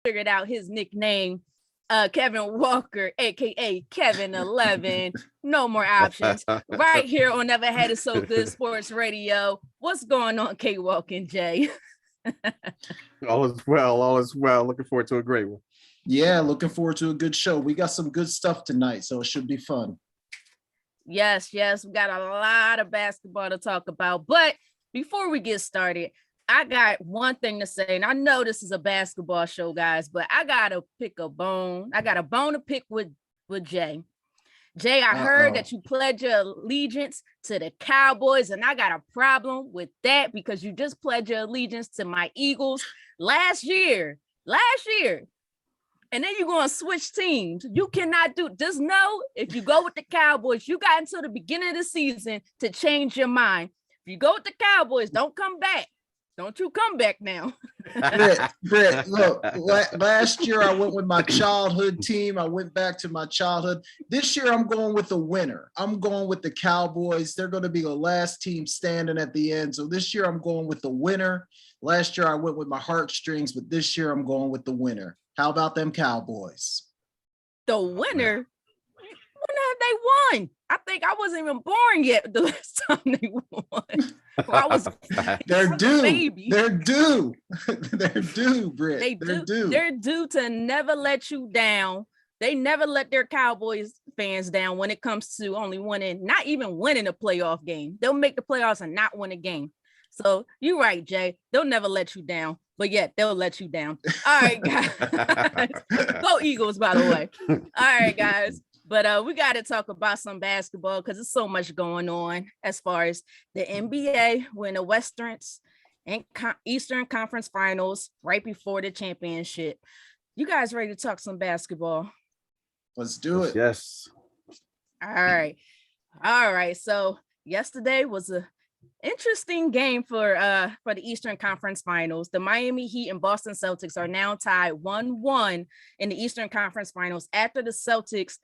figured out his nickname, Kevin Walker, aka Kevin 11. No more options. Right here on Never Had It So Good Sports Radio. What's going on, K Walk and Jay? All is well. All is well. Looking forward to a great one. Yeah, looking forward to a good show. We got some good stuff tonight, so it should be fun. Yes, we got a lot of basketball to talk about. But before we get started, I got one thing to say, and I know this is a basketball show, guys, but I gotta pick a bone. I got a bone to pick with Jay. Jay, I heard that you pledged your allegiance to the Cowboys, and I got a problem with that because you just pledged your allegiance to my Eagles last year. And then you're going to switch teams. You cannot do, just know if you go with the Cowboys, you got until the beginning of the season to change your mind. If you go with the Cowboys, don't come back. Don't you come back now. Britt, look, last year I went with my childhood team. I went back to my childhood. This year I'm going with the winner. I'm going with the Cowboys. They're going to be the last team standing at the end. So this year I'm going with the winner. Last year I went with my heartstrings, but this year I'm going with the winner. How about them Cowboys? The winner? When have they won? I think I wasn't even born yet the last time they won. They're due. They're due. They're due, Britt. They're due. They're due to never let you down. They never let their Cowboys fans down when it comes to only winning, not even winning a playoff game. They'll make the playoffs and not win a game. So you're right, Jay. They'll never let you down, but yet they'll let you down. All right, guys. Go Eagles, by the way. All right, guys. But we got to talk about some basketball because there's so much going on as far as the NBA. We're in the Westerns and Eastern Conference Finals right before the championship. You guys ready to talk some basketball? Let's do it. Yes. All right. So yesterday was a interesting game for the Eastern Conference Finals. The Miami Heat and Boston Celtics are now tied 1-1 in the Eastern Conference Finals after the Celtics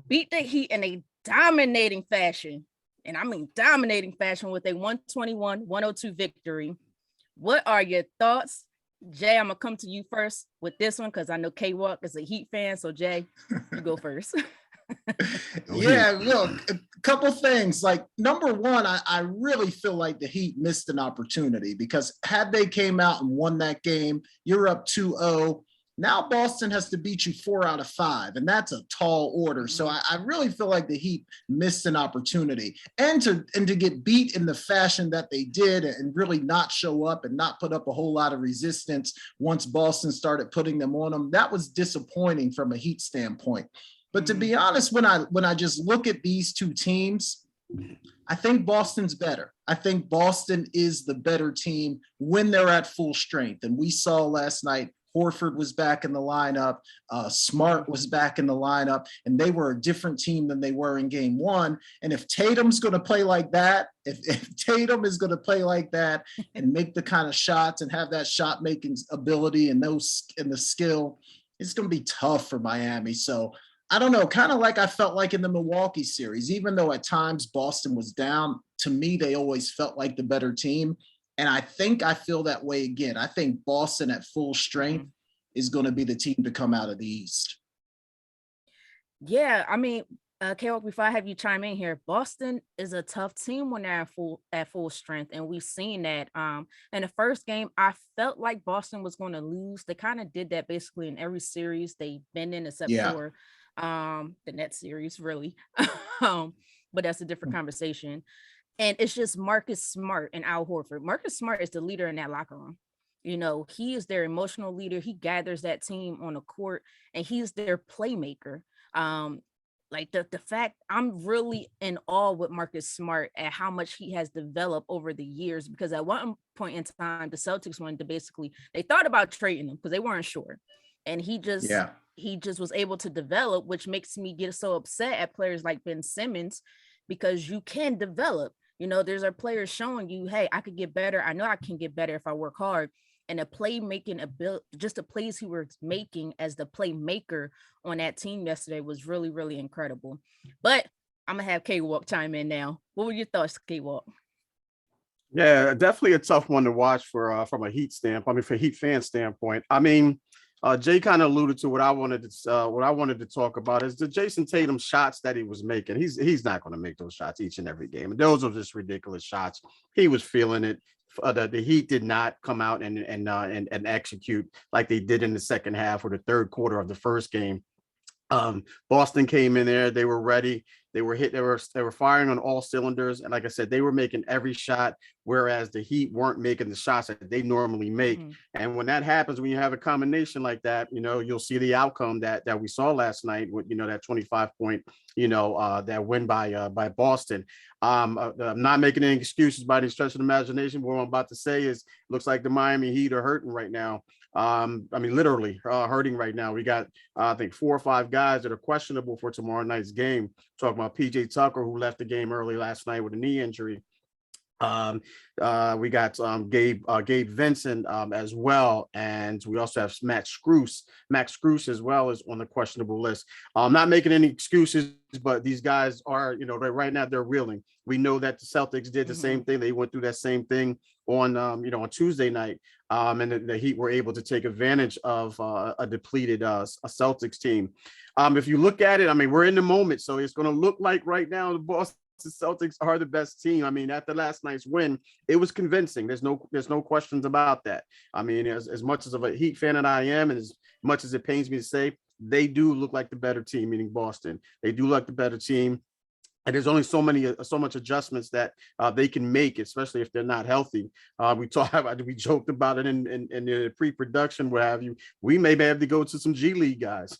beat the Heat in a dominating fashion. And I mean dominating fashion with a 121-102 victory. What are your thoughts? Jay, I'm going to come to you first with this one because I know K-Walk is a Heat fan. So, Jay, you go first. Yeah, look, a couple things. Like, number one, I really feel like the Heat missed an opportunity because had they came out and won that game, you're up 2-0. Now Boston has to beat you 4 out of 5, and that's a tall order. So I really feel like the Heat missed an opportunity. And to get beat in the fashion that they did and really not show up and not put up a whole lot of resistance once Boston started putting them on them, that was disappointing from a Heat standpoint. But to be honest, when I just look at these two teams, I think Boston's better. I think Boston is the better team when they're at full strength. And we saw last night, Horford was back in the lineup. Smart was back in the lineup, and they were a different team than they were in game one. And if Tatum's going to play like that, if Tatum is going to play like that and make the kind of shots and have that shot making ability and the skill, it's going to be tough for Miami. So I don't know, kind of like I felt like in the Milwaukee series, even though at times Boston was down, to me, they always felt like the better team. And I think I feel that way again. I think Boston at full strength is going to be the team to come out of the East. Yeah, I mean, K-Walk, before I have you chime in here, Boston is a tough team when they're at full strength, and we've seen that. In the first game, I felt like Boston was going to lose. They kind of did that basically in every series they've been in, except for the Nets series, really. But that's a different conversation. And it's just Marcus Smart and Al Horford. Marcus Smart is the leader in that locker room. You know, he is their emotional leader. He gathers that team on the court, and he's their playmaker. Like the fact, I'm really in awe with Marcus Smart at how much he has developed over the years, because at one point in time, the Celtics wanted to they thought about trading him because they weren't sure. And he just was able to develop, which makes me get so upset at players like Ben Simmons, because you can develop. You know, there's our players showing you, hey, I could get better. I know I can get better if I work hard. And the playmaking ability, just the plays he was making as the playmaker on that team yesterday was really, really incredible. But I'm going to have K-Walk chime in now. What were your thoughts, K-Walk? Yeah, definitely a tough one to watch for from a Heat standpoint. I mean, for a Heat fan standpoint. I mean, Jay kind of alluded to what I wanted to talk about is the Jason Tatum shots that he was making. He's not going to make those shots each and every game. And those are just ridiculous shots. He was feeling it. The Heat did not come out and execute like they did in the second half or the third quarter of the first game. Boston came in there, they were ready, they were firing on all cylinders, and like I said, they were making every shot, whereas the Heat weren't making the shots that they normally make. And when that happens, when you have a combination like that, you'll see the outcome that we saw last night with that 25 point that win by Boston. I'm not making any excuses by any stretch of the imagination. What I'm about to say is, looks like the Miami Heat are hurting right now. Literally hurting right now. We got, I think, 4 or 5 guys that are questionable for tomorrow night's game. Talking about PJ Tucker, who left the game early last night with a knee injury. We got Gabe Vincent as well, and we also have Max Strus as well is on the questionable list. I'm not making any excuses, but these guys are, right now they're reeling. We know that the Celtics did the same thing. They went through that same thing on on Tuesday night, and the Heat were able to take advantage of a depleted a Celtics team. If you look at it, we're in the moment, so it's going to look like right now the Boston Celtics are the best team. After last night's win, it was convincing. There's no questions about that. As much as of a Heat fan that I am, and as much as it pains me to say, they do look like the better team, meaning Boston. They do look the better team. And there's only so much adjustments that they can make, especially if they're not healthy. We joked about it in the pre-production, what have you. We may have to go to some G League guys.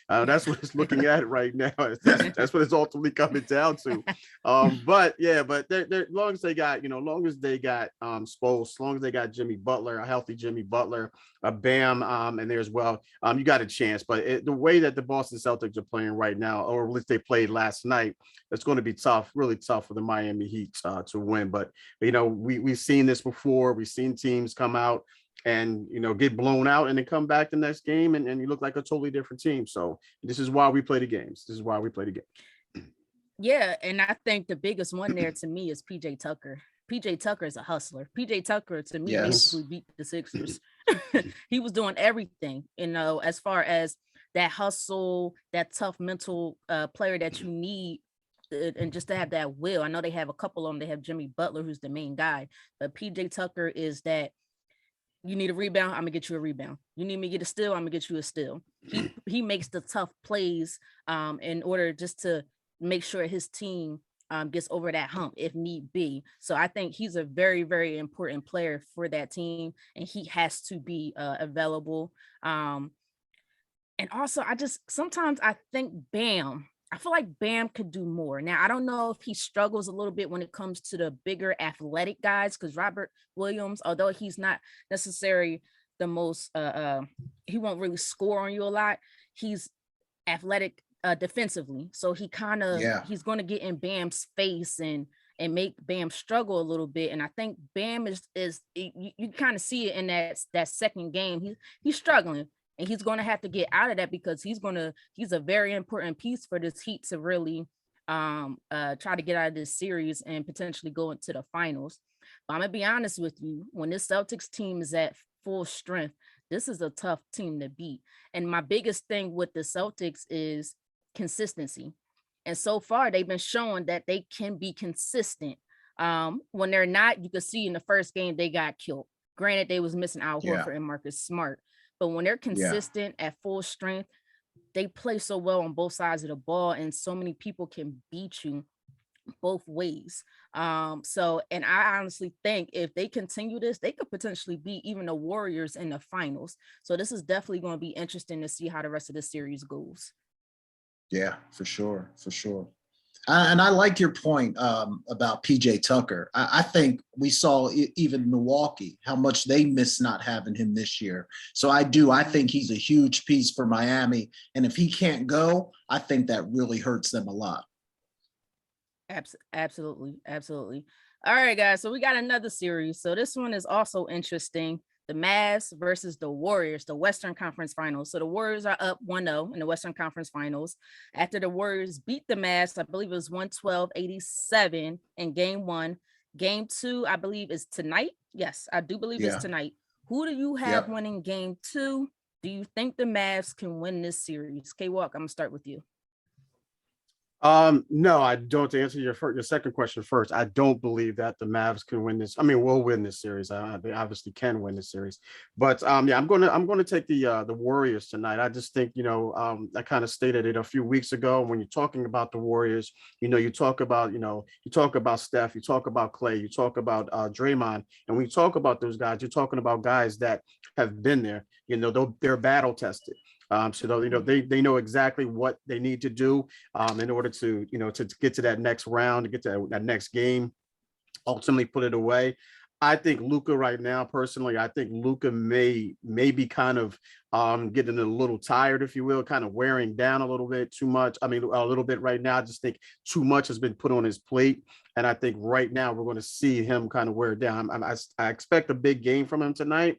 That's what it's looking at right now. That's what it's ultimately coming down to. But they're long as they got Spoelstra, as long as they got Jimmy Butler, a healthy Jimmy Butler, a Bam, and there as well, you got a chance. But the way that the Boston Celtics are playing right now, or at least they played last night, it's going to be tough, really tough for the Miami Heat to win. But we've seen this before. We've seen teams come out and get blown out and then come back the next game and you look like a totally different team. So this is why we play the games. Yeah, and I think the biggest one there to me is PJ Tucker. PJ Tucker is a hustler. PJ Tucker to me basically beat the Sixers. He was doing everything, as far as that hustle, that tough mental player that you need. And just to have that will. I know they have a couple of them. They have Jimmy Butler, who's the main guy, but PJ Tucker is that you need a rebound, I'm gonna get you a rebound. You need me to get a steal, I'm gonna get you a steal. He makes the tough plays in order just to make sure his team gets over that hump if need be. So I think he's a very, very important player for that team, and he has to be available. And also, sometimes I think I feel like Bam could do more. Now, I don't know if he struggles a little bit when it comes to the bigger athletic guys, because Robert Williams, although he's not necessarily the most, he won't really score on you a lot. He's athletic defensively. So he's going to get in Bam's face and make Bam struggle a little bit. And I think Bam is you kind of see it in that second game. He's struggling. And he's going to have to get out of that because he's a very important piece for this Heat to really try to get out of this series and potentially go into the finals. But I'm going to be honest with you, when this Celtics team is at full strength, this is a tough team to beat. And my biggest thing with the Celtics is consistency. And so far, they've been showing that they can be consistent. When they're not, you can see in the first game, they got killed. Granted, they was missing Al Horford and Marcus Smart. But when they're consistent at full strength, they play so well on both sides of the ball, and so many people can beat you both ways. And I honestly think if they continue this, they could potentially beat even the Warriors in the finals. So this is definitely going to be interesting to see how the rest of the series goes. Yeah, for sure. And I like your point about PJ Tucker. I think we saw even Milwaukee, how much they miss not having him this year. So I think he's a huge piece for Miami. And if he can't go, I think that really hurts them a lot. Absolutely. All right, guys. So we got another series. So this one is also interesting. The Mavs versus the Warriors, the Western Conference Finals. So the Warriors are up 1-0 in the Western Conference Finals. After the Warriors beat the Mavs, I believe it was 112-87 in game 1. Game 2, I believe, is tonight. Yes, I do believe it's tonight. Who do you have winning game 2? Do you think the Mavs can win this series? K-Walk, I'm gonna start with you. No, I don't. To answer your second question first, I don't believe that the Mavs can win this. I mean, will win this series. They obviously can win this series, but yeah, I'm gonna take the Warriors tonight. I just think I kind of stated it a few weeks ago when you're talking about the Warriors. You talk about Steph, you talk about Clay, you talk about Draymond, and when you talk about those guys, you're talking about guys that have been there. They're battle tested. So they know exactly what they need to do in order to get to that next round, to get to that next game, ultimately put it away. I think Luka right now, personally, I think Luka may be kind of getting a little tired, if you will, kind of wearing down a little bit too much. I mean, a little bit right now. I just think too much has been put on his plate. And I think right now we're going to see him kind of wear down. I expect a big game from him tonight,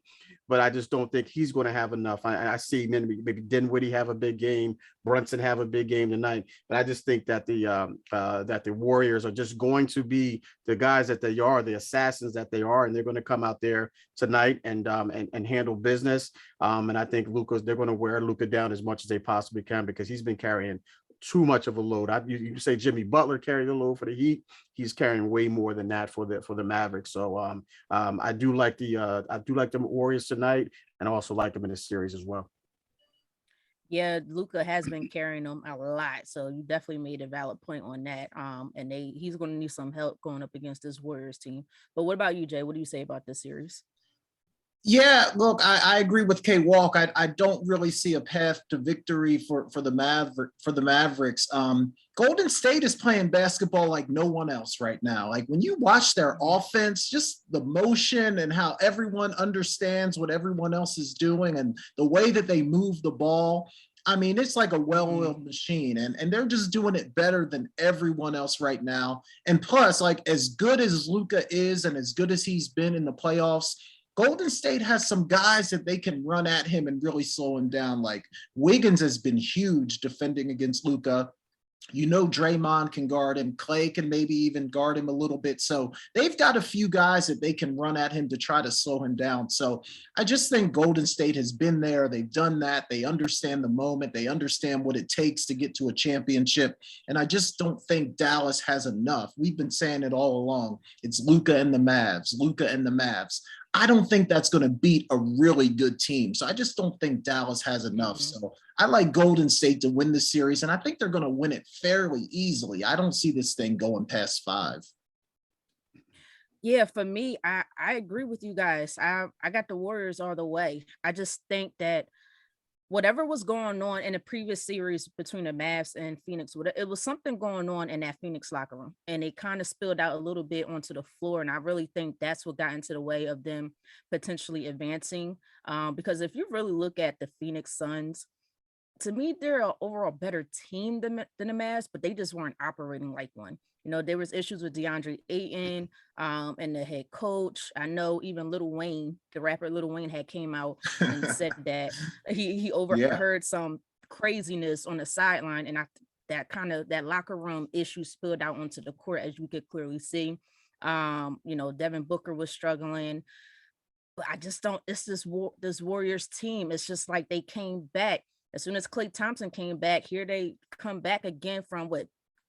but I just don't think he's going to have enough. I see maybe Dinwiddie have a big game, Brunson have a big game tonight, but I just think that the Warriors are just going to be the guys that they are, the assassins that they are, and they're going to come out there tonight and handle business. And I think they're going to wear Luka down as much as they possibly can because he's been carrying too much of a load. You say Jimmy Butler carried the load for the Heat. He's carrying way more than that for the Mavericks. So I do like the Warriors tonight, and I also like them in this series as well. Yeah, Luka has been carrying them a lot, so you definitely made a valid point on that. And he's going to need some help going up against this Warriors team. But what about you, Jay? What do you say about this series? Yeah, look, I agree with K Walk. I don't really see a path to victory for the Mavericks. Golden State is playing basketball like no one else right now. Like when you watch their offense, just the motion and how everyone understands what everyone else is doing and the way that they move the ball. I mean, it's like a well-oiled machine, and they're just doing it better than everyone else right now. And plus, like as good as Luka is and as good as he's been in the playoffs, Golden State has some guys that they can run at him and really slow him down. Like Wiggins has been huge defending against Luka. Draymond can guard him. Clay can maybe even guard him a little bit. So they've got a few guys that they can run at him to try to slow him down. So I just think Golden State has been there. They've done that. They understand the moment. They understand what it takes to get to a championship. And I just don't think Dallas has enough. We've been saying it all along. It's Luka and the Mavs, Luka and the Mavs. I don't think that's going to beat a really good team. So I just don't think Dallas has enough. So I like Golden State to win the series, and I think they're going to win it fairly easily. I don't see this thing going past 5. Yeah, for me, I agree with you guys. I got the Warriors all the way. I just think that whatever was going on in the previous series between the Mavs and Phoenix, it was something going on in that Phoenix locker room, and it kind of spilled out a little bit onto the floor. And I really think that's what got into the way of them potentially advancing. Because if you really look at the Phoenix Suns, to me, they're an overall better team than the Mavs, but they just weren't operating like one. There was issues with DeAndre Ayton and the head coach. I know even Lil Wayne, the rapper Lil Wayne, had came out and said that he overheard some craziness on the sideline, and that locker room issue spilled out onto the court, as you could clearly see. Devin Booker was struggling, but I just don't. It's this Warriors team. It's just like they came back as soon as Klay Thompson came back. Here they come back again from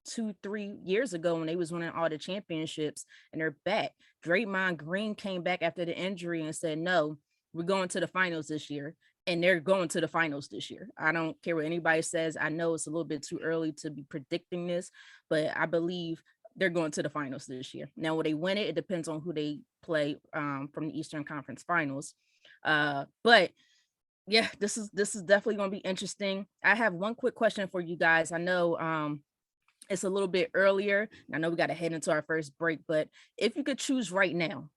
2-3 years ago when they was winning all the championships, and they're back. Draymond Green came back after the injury and said, no, we're going to the finals this year. And they're going to the finals this year. I don't care what anybody says. I know it's a little bit too early to be predicting this, but I believe they're going to the finals this year. Now, will they win it? It depends on who they play from the Eastern Conference Finals. But yeah, this is definitely going to be interesting. I have one quick question for you guys. I know it's a little bit earlier. I know we got to head into our first break, but if you could choose right now,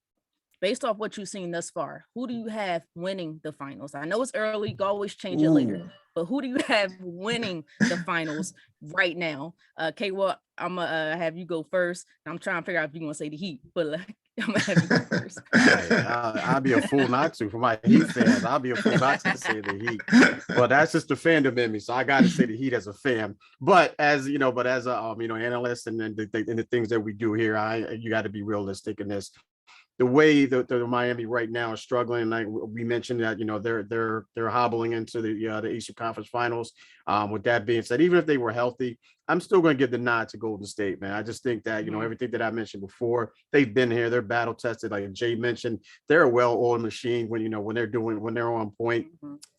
based off what you've seen thus far, who do you have winning the finals? I know it's early, you can always change it later, but who do you have winning the finals right now? Well, I'm gonna have you go first. I'm trying to figure out if you're gonna say the Heat, but I'm gonna have you go first. I'll be a fool not to. For my Heat fans, I'll be a fool not to say the Heat. But that's just the fandom in me, so I got to say the Heat as a fan. But as a analyst and the things that we do here, you got to be realistic in this. the way the Miami right now is struggling, like we mentioned that, they're hobbling into the Eastern Conference Finals. With that being said, even if they were healthy, I'm still going to give the nod to Golden State, man. I just think that, everything that I mentioned before, they've been here, they're battle tested. Like Jay mentioned, they're a well-oiled machine when they're on point.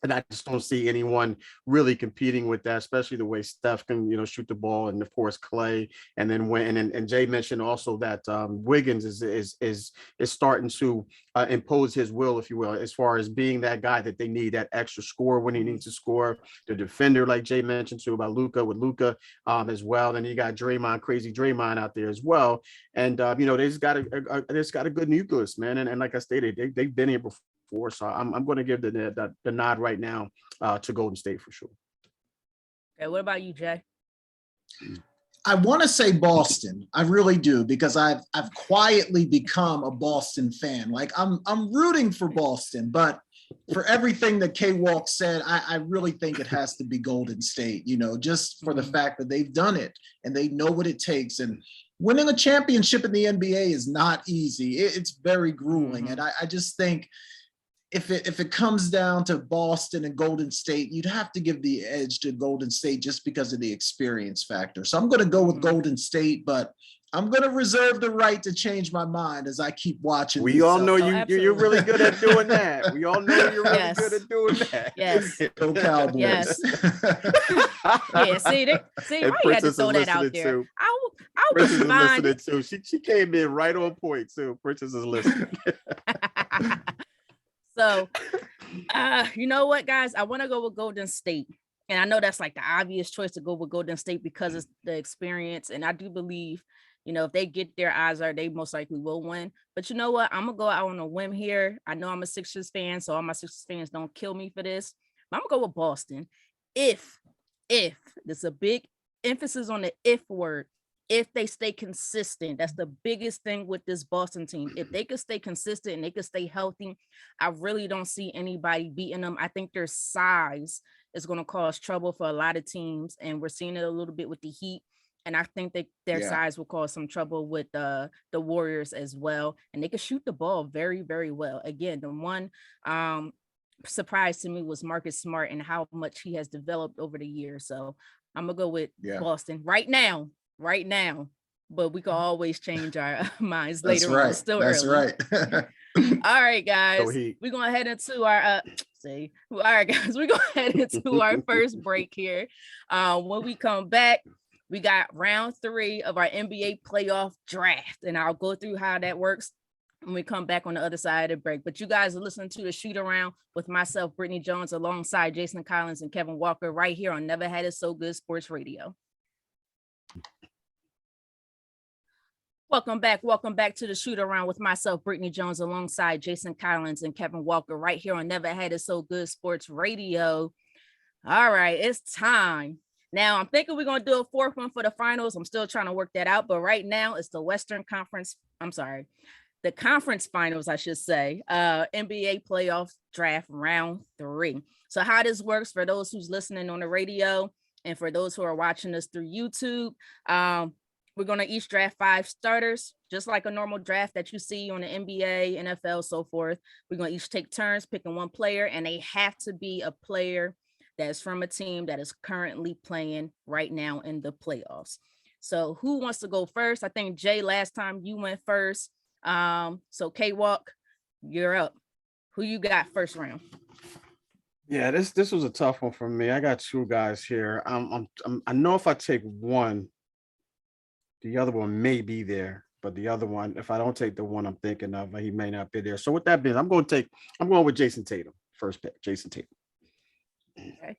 And I just don't see anyone really competing with that, especially the way Steph can, shoot the ball, and of course Clay. And then and Jay mentioned also that Wiggins is starting to impose his will, if you will, as far as being that guy that they need, that extra score when he needs to score. The defender, like Jay mentioned too, about Luka, with Luka as well. Then you got Draymond, crazy Draymond out there as well. And they just got a good nucleus, man. And like I stated, they've been here before. So I'm going to give the nod right now to Golden State for sure. Okay, what about you, Jay? I want to say Boston. I really do, because I've quietly become a Boston fan. Like I'm rooting for Boston, but for everything that K-Walk said, I really think it has to be Golden State, just for the fact that they've done it and they know what it takes. And winning a championship in the NBA is not easy. It's very grueling. And I just think if it comes down to Boston and Golden State, you'd have to give the edge to Golden State just because of the experience factor. So I'm going to go with Golden State, but I'm going to reserve the right to change my mind as I keep watching. We all know you're really good at doing that. We all know you're really good at doing that. Yes. Go Cowboys. Yes. Yeah, see, I had to throw that out there. Too. I was Princess fine. is listening too. She came in right on point too. Princess is listening. So, you know what, guys? I want to go with Golden State. And I know that's like the obvious choice to go with Golden State because it's the experience. And I do believe, if they get their eyes are, they most likely will win. But you know what? I'm going to go out on a whim here. I know I'm a Sixers fan, so all my Sixers fans don't kill me for this. But I'm going to go with Boston. If there's a big emphasis on the if word, if they stay consistent. That's the biggest thing with this Boston team. If they could stay consistent and they could stay healthy, I really don't see anybody beating them. I think their size is going to cause trouble for a lot of teams, and we're seeing it a little bit with the Heat. And I think that their size will cause some trouble with the Warriors as well. And they can shoot the ball very, very well. Again, the one surprise to me was Marcus Smart and how much he has developed over the years. So I'm going to go with Boston right now, but we can always change our minds later on. Still That's early. Right. All right, guys, we're going to head into our all right, guys, we're going to head into our first break here. When we come back, we got round 3 of our NBA playoff draft, and I'll go through how that works when we come back on the other side of the break. But you guys are listening to the Shoot Around with myself, Britne Jones, alongside Jason Collins and Kevin Walker, right here on Never Had It So Good Sports Radio. Welcome back to the Shoot Around with myself, Britne Jones, alongside Jason Collins and Kevin Walker, right here on Never Had It So Good Sports Radio. All right, it's time. Now, I'm thinking we're going to do a 4th one for the finals. I'm still trying to work that out, but right now it's the the conference finals, I should say, NBA playoff draft round 3. So how this works for those who's listening on the radio and for those who are watching us through YouTube, we're going to each draft 5 starters, just like a normal draft that you see on the NBA, NFL, so forth. We're going to each take turns picking one player, and they have to be a player that's from a team that is currently playing right now in the playoffs. So who wants to go first? I think, Jay, last time you went first. So K-Walk, you're up. Who you got first round? Yeah, this was a tough one for me. I got 2 guys here. I know if I take one, the other one may be there, but the other one, if I don't take the one I'm thinking of, he may not be there. So with that being, I'm going with Jason Tatum. First pick, Jason Tatum. Okay.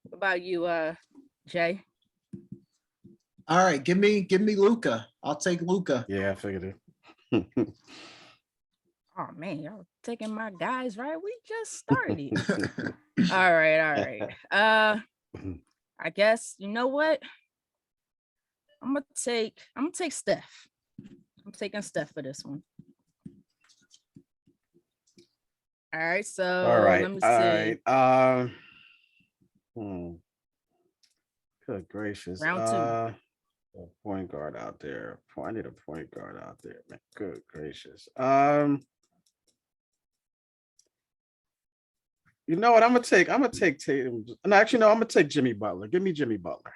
What about you, Jay? All right, give me Luka. I'll take Luka. Yeah, I figured it. Oh man, y'all taking my guys, right? We just started. All right. I guess you know what? I'm gonna take Steph. I'm taking Steph for this one. All right, so let me see. All right. Good gracious. Round 2. A point guard out there. I need a point guard out there, man. Good gracious. You know what? I'm gonna take Tatum. No, actually, no, I'm gonna take Jimmy Butler. Give me Jimmy Butler.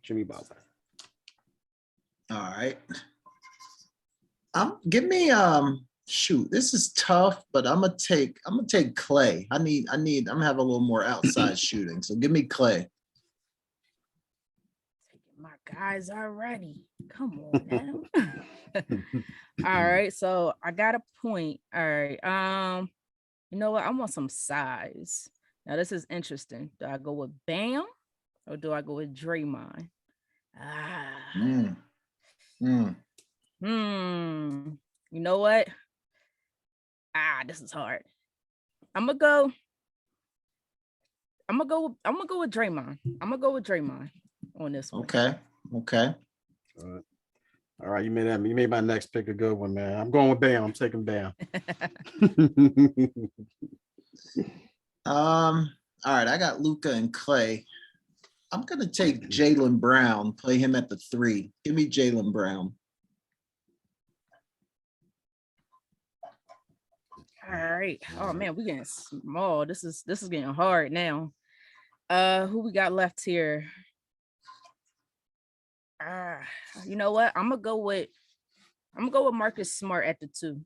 Jimmy Butler. All right. Give me shoot, this is tough, but I'm gonna take Clay. I'm gonna have a little more outside shooting. So give me Clay. My guys are ready. Come on now. All right, so I got a point. All right. You know what? I want some size. Now this is interesting. Do I go with Bam or do I go with Draymond? You know what? This is hard. I'm gonna go with Draymond. I'm gonna go with Draymond on this one. Okay. All right, you made my next pick a good one, man. I'm going with Bam. I'm taking Bam. All right, I got Luka and Clay. I'm gonna take Jaylen Brown, play him at the 3. Give me Jaylen Brown. All right. Oh man, we getting small. This is getting hard now. Who we got left here? You know what? I'm gonna go with Marcus Smart at the 2.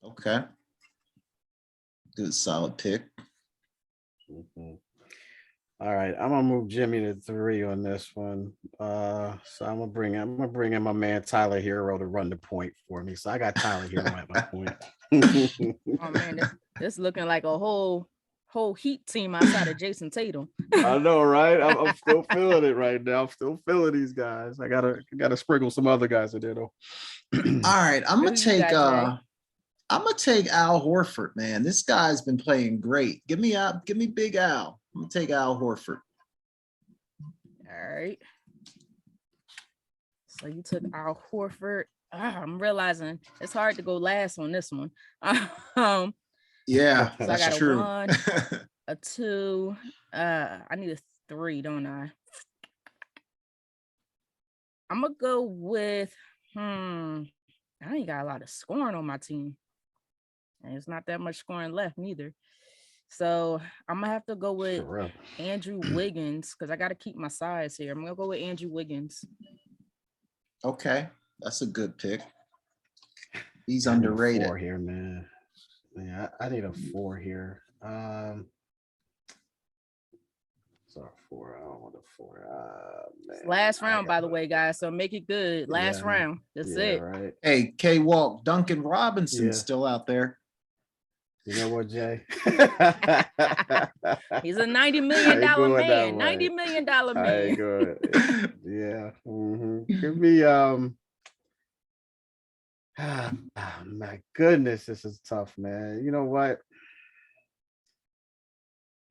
Okay. Good solid pick. Mm-hmm. All right, I'm gonna move Jimmy to 3 on this one. So I'm gonna bring in my man Tyler Hero to run the point for me. So I got Tyler Hero at my point. Oh man, this looking like a whole Heat team outside of Jason Tatum. I know, right? I'm still feeling it right now. I'm still feeling these guys. I gotta sprinkle some other guys in there though. All right, I'm gonna take Al Horford, man. This guy's been playing great. Give me Big Al. I'm gonna take Al Horford. All right. So you took Al Horford. I'm realizing it's hard to go last on this one. Yeah, so that's I got true. A 1, a 2. I need a 3, don't I? I'm gonna go with I ain't got a lot of scoring on my team. And it's not that much scoring left neither. So I'm gonna have to go with Andrew Wiggins because I gotta keep my size here. I'm gonna go with Andrew Wiggins. Okay, that's a good pick. He's underrated. 4 here, man. Yeah, I need a 4 here. So 4. I don't want a 4. Man. Last round, by the way, guys. So make it good. Last round. That's it. Right. Hey, K-Walk, Duncan Robinson's still out there. You know what, Jay? He's a $90 million man. $90 million man. I good. Yeah. Mm-hmm. Give me my goodness, this is tough, man. You know what?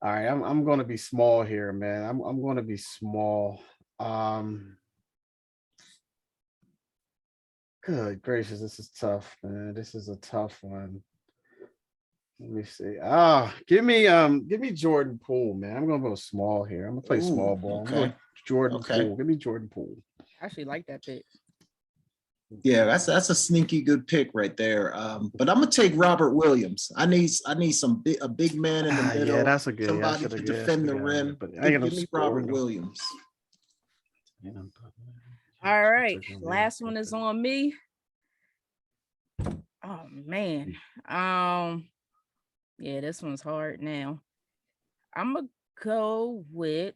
All right, I'm gonna be small here, man. I'm gonna be small. Good gracious, this is tough, man. This is a tough one. Let me see. Give me Jordan Poole, man. I'm gonna go small here. I'm gonna play small ball. Okay. Jordan Poole. Give me Jordan Poole. I actually like that pick. Yeah, that's a sneaky good pick right there. But I'm gonna take Robert Williams. I need a big man in the middle. Yeah, that's a good. Somebody to defend the rim. But give me Robert Williams. All right, last one is on me. Oh man. Yeah, this one's hard now. I'm gonna go with.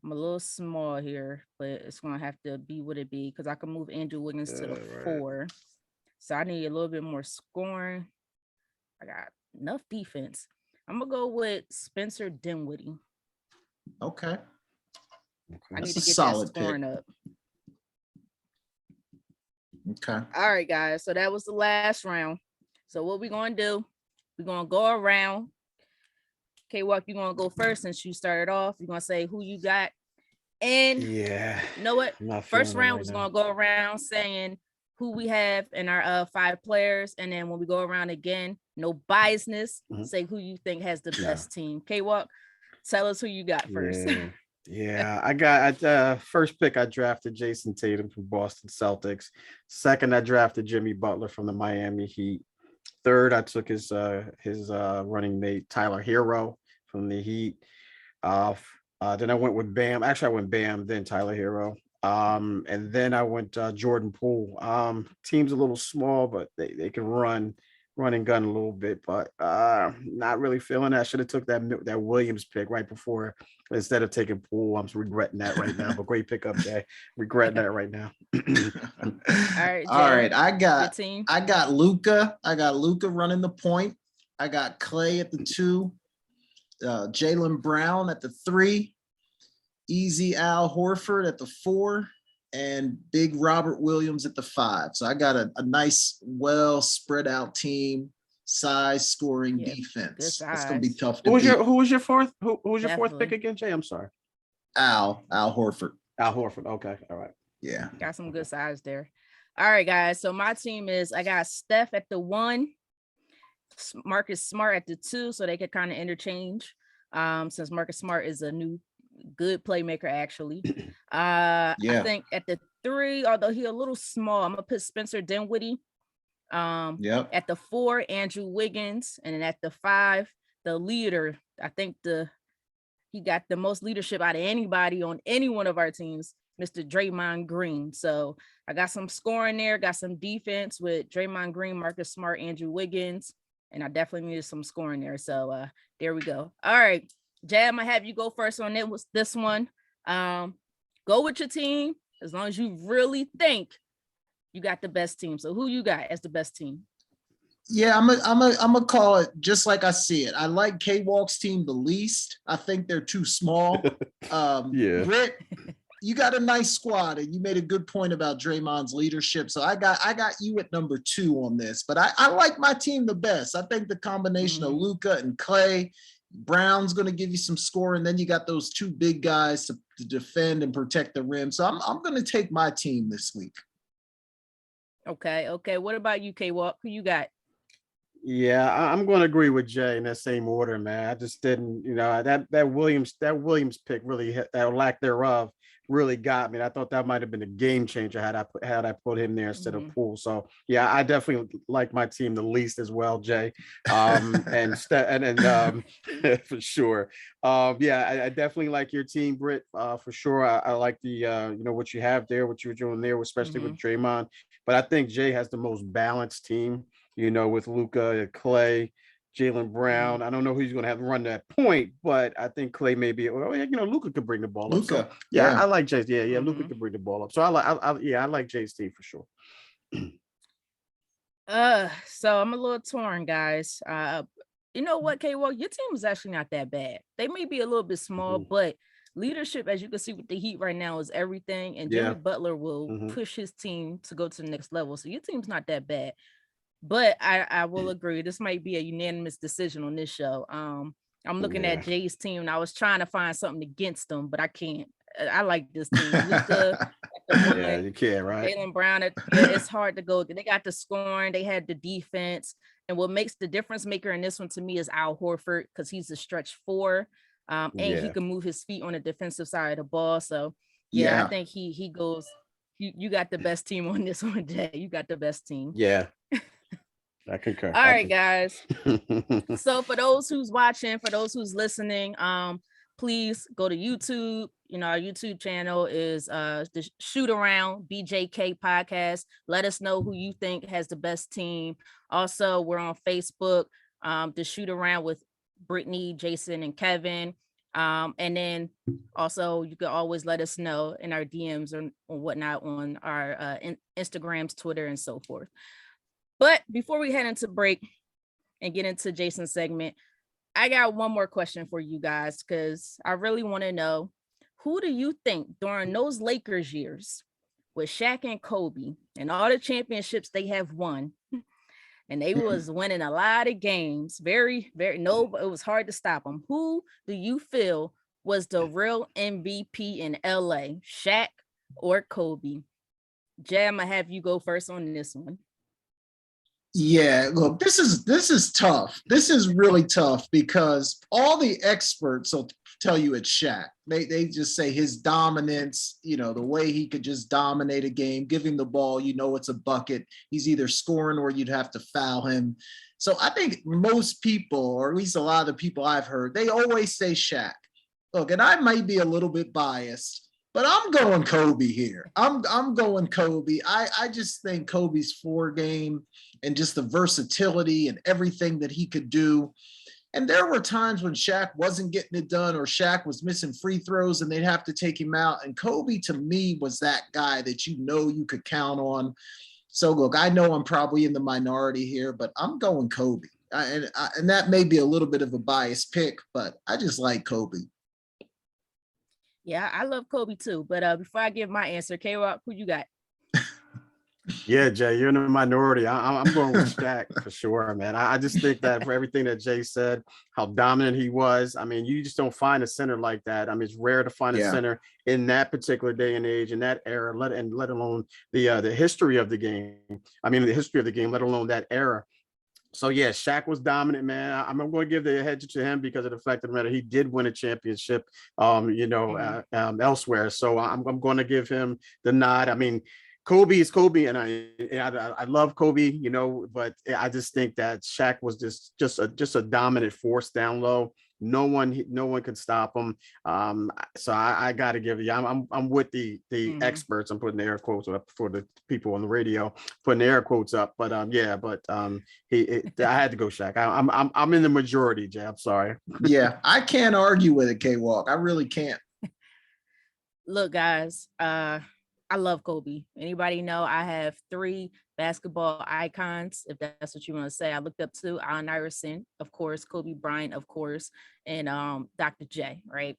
I'm a little small here, but it's gonna have to be what it be because I can move Andrew Wiggins to the 4. So I need a little bit more scoring. I got enough defense. I'm gonna go with Spencer Dinwiddie. Okay. I need to get that scoring up. Okay. All right, guys. So that was the last round. So what we're gonna do? We're gonna go around. K-Walk, you're gonna go first since you started off. You're gonna say who you got. And yeah, you know what? First round was gonna go around saying who we have in our 5 players. And then when we go around again, no biasness, say who you think has the best team. K-Walk, tell us who you got first. Yeah, I got at first pick. I drafted Jason Tatum from Boston Celtics. Second, I drafted Jimmy Butler from the Miami Heat. Third, I took his running mate Tyler Hero from the Heat. Then I went with Bam. Actually, I went Bam, then Tyler Hero. And then I went Jordan Poole. Team's a little small, but they can run and gun a little bit, but not really feeling that. Should have took that Williams pick right before instead of taking Poole. I'm regretting that right now. But great pickup, Jay. Regretting that right now. All right, Jay, all right. I team. got Luka. I got Luka running the point. I got Clay at the 2, Jaylen Brown at the 3, Easy Al Horford at the 4, and Big Robert Williams at the 5. So I got a nice, well spread out team, size, scoring, defense. It's gonna be tough to beat. Who was your fourth? Who was your fourth Definitely. pick again, Jay? I'm sorry. Al Horford. Al Horford. Okay, all right. Yeah, Got some good size there. All right, guys. So my team is I got Steph at the 1, Marcus Smart at the 2, so they could kind of interchange. Since Marcus Smart is a new good playmaker, actually. I think at the 3, although he a little small, I'm gonna put Spencer Dinwiddie. At the 4, Andrew Wiggins, and then at the 5, the leader. I think he got the most leadership out of anybody on any one of our teams, Mr. Draymond Green. So I got some scoring there, got some defense with Draymond Green, Marcus Smart, Andrew Wiggins, and I definitely needed some scoring there. So there we go. All right, Jam, I have you go first on this one. Go with your team as long as you really think you got the best team. So who you got as the best team? Yeah, I'm gonna call it just like I see it. I like K-Walk's team the least. I think they're too small. Yeah. Britt, you got a nice squad, and you made a good point about Draymond's leadership. So I got you at number 2 on this, but I like my team the best. I think the combination of Luka and Clay, Brown's going to give you some score, and then you got those 2 big guys to defend and protect the rim. So I'm going to take my team this week. Okay. What about you, K-Walk? Who you got? Yeah, I'm going to agree with Jay in that same order, man. I just didn't, that Williams pick really, that lack thereof, really got me. I thought that might have been a game changer had I put him there instead of Poole. So yeah, I definitely like my team the least as well, Jay. And for sure. Yeah, I definitely like your team, Britt. For sure. I like the what you have there, what you're doing there, especially with Draymond. But I think Jay has the most balanced team. With Luka, Clay, Jaylen Brown. I don't know who he's going to have to run that point, but I think Clay may be. Luka could bring the ball up. So, I like Jay's. Yeah, Luka could bring the ball up. So I like Jay's team for sure. So I'm a little torn, guys. You know what, K-Walk? Your team is actually not that bad. They may be a little bit small, but leadership, as you can see with the Heat right now, is everything. And Jimmy Butler will push his team to go to the next level. So your team's not that bad. But I will agree. This might be a unanimous decision on this show. I'm looking at Jay's team, and I was trying to find something against them, but I can't. I like this team. Luka, you can't, right? Jaylen Brown, it's hard to go. They got the scoring. They had the defense. And what makes the difference maker in this one to me is Al Horford, because he's a stretch 4. And he can move his feet on the defensive side of the ball. So, I think he goes, you got the best team on this one, Jay. You got the best team. Yeah. I concur. All right, guys. So for those who's watching, for those who's listening, please go to YouTube. Our YouTube channel is the Shoot Around BJK podcast. Let us know who you think has the best team. Also, we're on Facebook, the Shoot Around with Britne, Jason, and Kevin. And then also you can always let us know in our DMs or whatnot on our Instagrams, Twitter, and so forth. But before we head into break and get into Jason's segment, I got one more question for you guys, because I really want to know, who do you think during those Lakers years with Shaq and Kobe and all the championships they have won, and they was winning a lot of games, very, very, it was hard to stop them. Who do you feel was the real MVP in LA, Shaq or Kobe? Jay, I'm gonna have you go first on this one. Yeah, look, this is tough. This is really tough because all the experts, so tell you it's Shaq. They just say his dominance, the way he could just dominate a game, give him the ball, it's a bucket. He's either scoring or you'd have to foul him. So I think most people, or at least a lot of the people I've heard, they always say Shaq. Look, and I might be a little bit biased, but I'm going Kobe here. I'm going Kobe. I just think Kobe's floor game and just the versatility and everything that he could do. And there were times when Shaq wasn't getting it done, or Shaq was missing free throws and they'd have to take him out. And Kobe, to me, was that guy that you could count on. So look, I know I'm probably in the minority here, but I'm going Kobe. And that may be a little bit of a biased pick, but I just like Kobe. Yeah, I love Kobe too. But before I give my answer, K-Rock, who you got? Yeah, Jay, you're in the minority. I'm going with Shaq for sure, man. I just think that for everything that Jay said, how dominant he was. I mean, you just don't find a center like that. I mean, it's rare to find a center in that particular day and age, in that era, let alone the history of the game. I mean, the history of the game, let alone that era. So yeah, Shaq was dominant, man. I'm going to give the head to him because of the fact of the matter, he did win a championship, elsewhere. So I'm going to give him the nod. I mean, Kobe is Kobe, and I love Kobe, but I just think that Shaq was just a dominant force down low. No one could stop him. So I got to give you. I'm with the experts. I'm putting air quotes up for the people on the radio, putting air quotes up. But I had to go Shaq. I'm in the majority, Jay. I'm sorry. Yeah, I can't argue with it, K-Walk. I really can't. Look, guys. I love Kobe. Anybody know I have 3 basketball icons, if that's what you want to say. I looked up to Allen Iverson, of course, Kobe Bryant, of course, and Dr. J, right?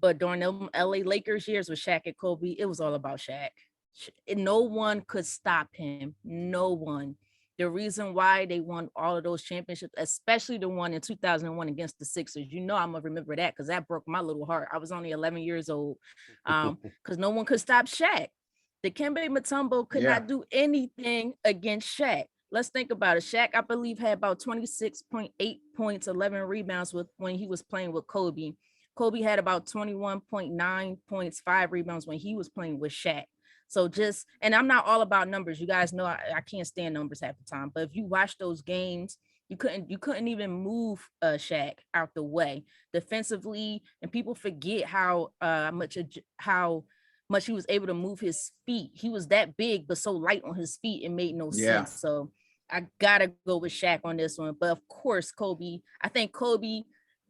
But during the LA Lakers years with Shaq and Kobe, it was all about Shaq. No one could stop him. No one. The reason why they won all of those championships, especially the one in 2001 against the Sixers, I'm gonna remember that because that broke my little heart. I was only 11 years old, because no one could stop Shaq. Dikembe Mutombo could not do anything against Shaq. Let's think about it. Shaq, I believe, had about 26.8 points, 11 rebounds when he was playing with Kobe. Kobe had about 21.9 points, 5 rebounds when he was playing with Shaq. So and I'm not all about numbers. You guys know I can't stand numbers half the time. But if you watch those games, you couldn't even move Shaq out the way defensively, and people forget how much he was able to move his feet. He was that big, but so light on his feet, it made no sense. So I gotta go with Shaq on this one. But of course, Kobe. I think Kobe.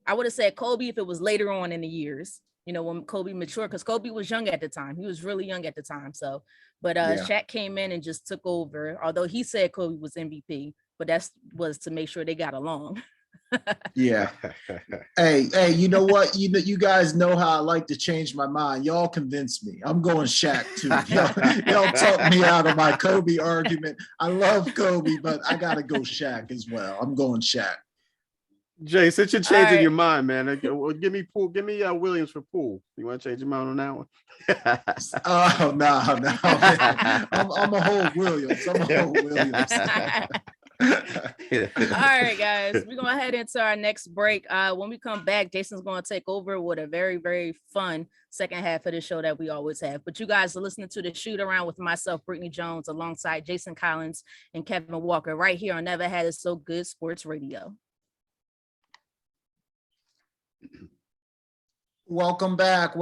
I would have said Kobe if it was later on in the years. When Kobe matured, because Kobe was young at the time. He was really young at the time. So, but Shaq came in and just took over. Although he said Kobe was MVP, but that was to make sure they got along. Yeah. Hey, you know what? You guys know how I like to change my mind. Y'all convinced me. I'm going Shaq too. Y'all talked me out of my Kobe argument. I love Kobe, but I gotta go Shaq as well. I'm going Shaq. Jay, since you're changing your mind, man, give me Williams for Poole. You want to change your mind on that one? Oh no. I'm a whole Williams. All right, guys, we're gonna head into our next break. When we come back, Jason's gonna take over with a very, very fun second half of the show that we always have. But you guys are listening to the Shoot Around with myself, Britne Jones, alongside Jason Collins and Kevin Walker, right here on Never Had It So Good Sports Radio. Welcome back.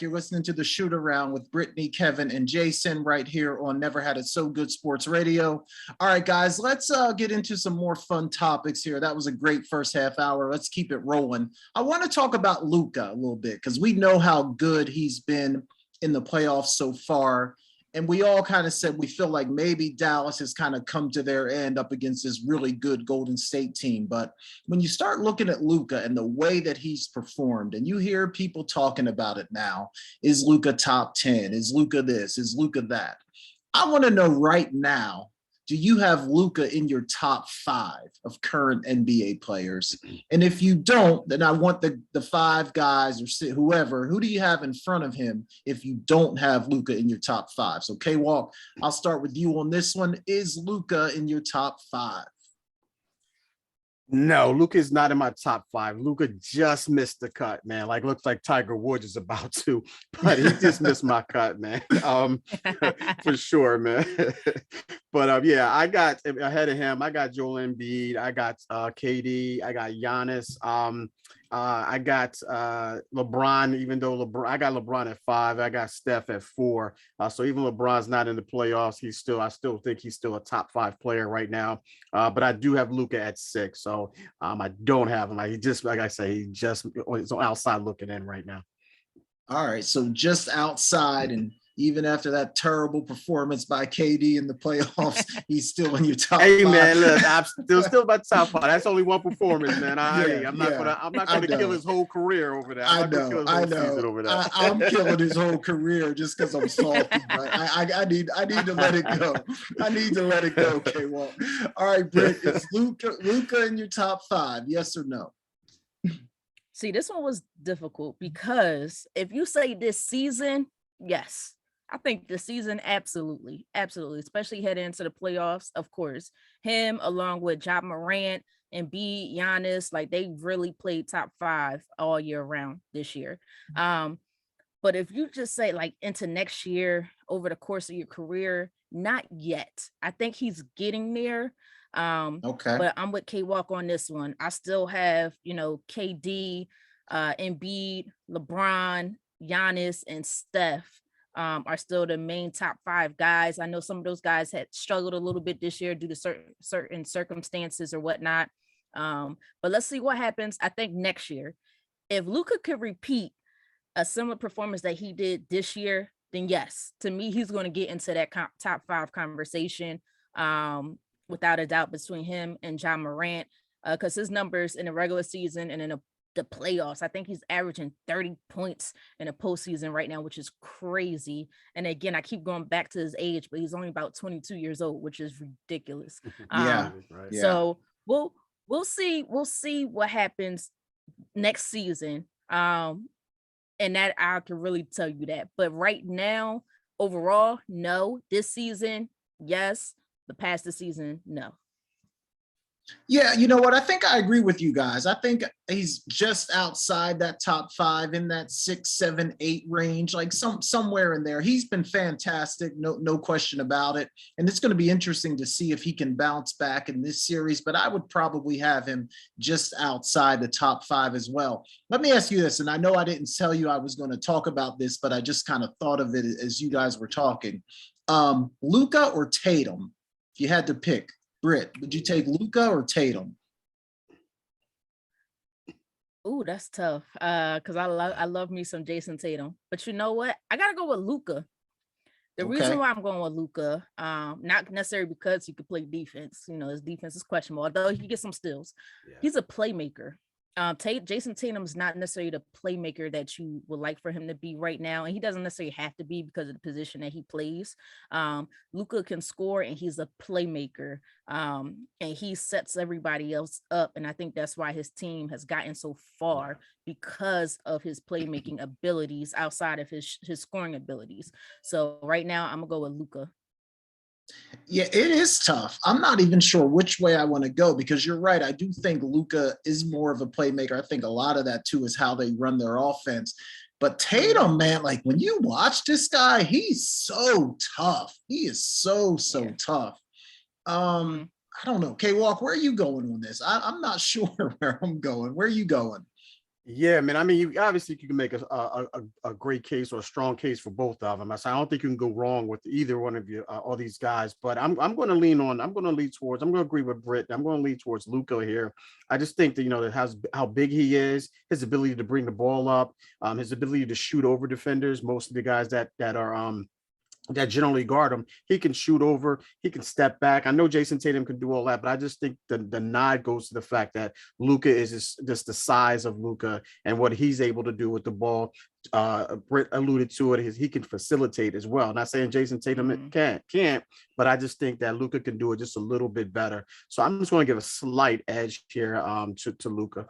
You're listening to the Shoot Around with Britne, Kevin, and Jason right here on Never Had It So Good Sports Radio. All right, guys, let's get into some more fun topics here. That was a great first half hour. Let's keep it rolling. I want to talk about Luka a little bit because we know how good he's been in the playoffs so far. And we all kind of said we feel like maybe Dallas has kind of come to their end up against this really good Golden State team. But when you start looking at Luka and the way that he's performed, and you hear people talking about it now, is Luka top 10? Is Luka this? Is Luka that? I want to know right now, do you have Luka in your top 5 of current NBA players? And if you don't, then I want the 5 guys or whoever, who do you have in front of him if you don't have Luka in your top 5? So K-Walk, I'll start with you on this one. Is Luka in your top 5? No, Luka is not in my top 5. Luka just missed the cut, man. Like looks like Tiger Woods is about to, but he just missed my cut, man. For sure, man. But yeah, I got ahead of him. I got Joel Embiid. I got KD. I got Giannis. I got LeBron. Even though I got LeBron at 5. I got Steph at 4. So even LeBron's not in the playoffs. I still think he's still a top 5 player right now. But I do have Luka at 6. So I don't have him. Like I say, he's outside looking in right now. All right, so just outside, and even after that terrible performance by KD in the playoffs, he's still in your top 5. Hey man, look, I'm still about top 5. That's only one performance, man. I'm not gonna kill his whole career over that. I know. I'm killing his whole career just because I'm salty. But I need to let it go. I need to let it go, K-Walk. All right, Britt, is Luka in your top 5? Yes or no? See, this one was difficult because if you say this season, yes. I think this season, absolutely, especially heading into the playoffs, of course. Him along with Ja Morant and Giannis, like they really played top 5 all year round this year. But if you just say like into next year, over the course of your career, not yet. I think he's getting there. Okay. But I'm with K-Walk on this one. I still have, KD, Embiid, LeBron, Giannis, and Steph are still the main top 5 guys. I know some of those guys had struggled a little bit this year due to certain circumstances or whatnot. But let's see what happens. I think next year, if Luka could repeat a similar performance that he did this year, then yes, to me, he's going to get into that top 5 conversation without a doubt between him and Ja Morant, because his numbers in the regular season and in the playoffs, I think he's averaging 30 points in a postseason right now, which is crazy. And again, I keep going back to his age, but he's only about 22 years old, which is ridiculous. Right. So we'll see what happens next season. And that I can really tell you that. But right now, overall, no. This season, yes. But past the season, no. Yeah, you know what? I think I agree with you guys. I think he's just outside that top 5 in that 6, 7, 8 range, like somewhere in there. He's been fantastic, no question about it. And it's going to be interesting to see if he can bounce back in this series, but I would probably have him just outside the top 5 as well. Let me ask you this, and I know I didn't tell you I was going to talk about this, but I just kind of thought of it as you guys were talking. Luka or Tatum, if you had to pick? Britt, would you take Luka or Tatum? Ooh, that's tough. Because I love me some Jason Tatum. But you know what? I gotta go with Luka. The reason why I'm going with Luka, not necessarily because he could play defense. His defense is questionable, although he gets some steals. Yeah. He's a playmaker. Jason Tatum is not necessarily the playmaker that you would like for him to be right now, and he doesn't necessarily have to be because of the position that he plays. Luka can score, and he's a playmaker, and he sets everybody else up, and I think that's why his team has gotten so far, because of his playmaking abilities outside of his scoring abilities. So right now, I'm gonna go with Luka. Yeah, it is tough. I'm not even sure which way I want to go, because you're right. I do think Luka is more of a playmaker. I think a lot of that too is how they run their offense. But Tatum, man, like when you watch this guy, he's so tough. He is so tough. I don't know. K-Walk, where are you going on this? I'm not sure where I'm going. Where are you going? Yeah, man. I mean, you can make a great case or a strong case for both of them. I don't think you can go wrong with either one of you, all these guys. But I'm going to agree with Britt. I'm going to lean towards Luka here. I just think that that how big he is, his ability to bring the ball up, his ability to shoot over defenders. Most of the guys that generally guard him, he can shoot over, he can step back. I know Jason Tatum can do all that, but I just think the nod goes to the fact that Luka is just the size of Luka and what he's able to do with the ball. Britt alluded to it, he can facilitate as well. Not saying Jason Tatum can't, but I just think that Luka can do it just a little bit better. So I'm just going to give a slight edge here to Luka.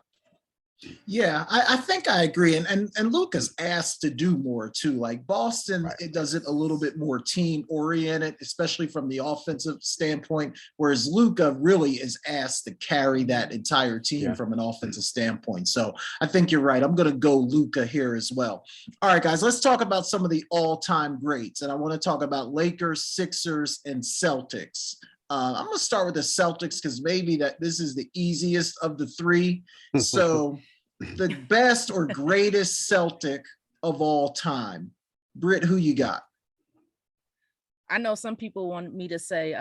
Yeah, I think I agree. And Luka's asked to do more too. Like Boston, Right. it does it a little bit more team oriented, especially from the offensive standpoint, whereas Luka really is asked to carry that entire team Yeah. from an offensive standpoint. So I think you're right. I'm going to go Luka here as well. All right, guys, let's talk about some of the all-time greats. And I want to talk about Lakers, Sixers, and Celtics. I'm going to start with the Celtics because maybe that this is the easiest of the three. So the best or greatest Celtic of all time. Britt, who you got? I know some people want me to say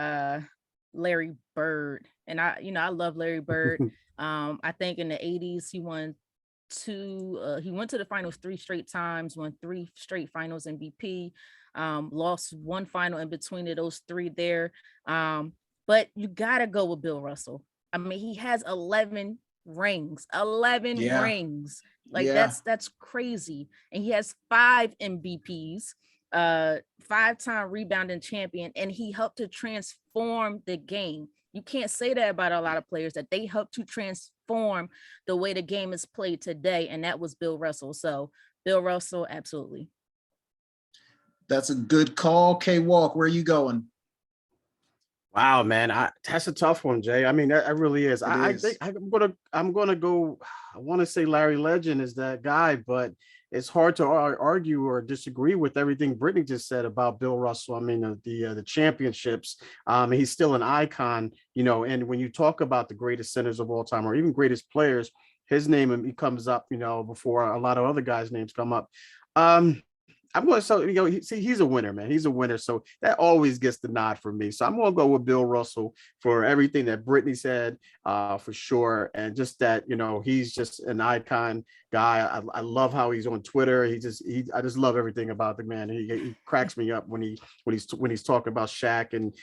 Larry Bird, and I love Larry Bird. I think in the 80s he won he went to the finals 3 straight times, won 3 straight finals MVP, lost 1 final in between of those 3 there. But you gotta go with Bill Russell. I mean, he has 11 rings, 11 Yeah. rings. Like Yeah. that's crazy. And he has 5 MVPs, 5-time rebounding champion, and he helped to transform the game. You can't say that about a lot of players, that they help to transform the way the game is played today, and that was Bill Russell. So Bill Russell, absolutely. That's a good call. K-Walk, where are you going? Wow, man, that's a tough one, Jay. I mean, that really is. I think I'm gonna go. I want to say Larry Legend is that guy, but it's hard to argue or disagree with everything Brittany just said about Bill Russell. I mean, the championships. He's still an icon, And when you talk about the greatest centers of all time, or even greatest players, his name he comes up, before a lot of other guys' names come up. I'm going to, so, he's a winner, man. He's a winner. So that always gets the nod for me. So I'm going to go with Bill Russell for everything that Brittany said, for sure. And just that, he's just an icon guy. I love how he's on Twitter. I just love everything about the man. He cracks me up when he's talking about Shaq and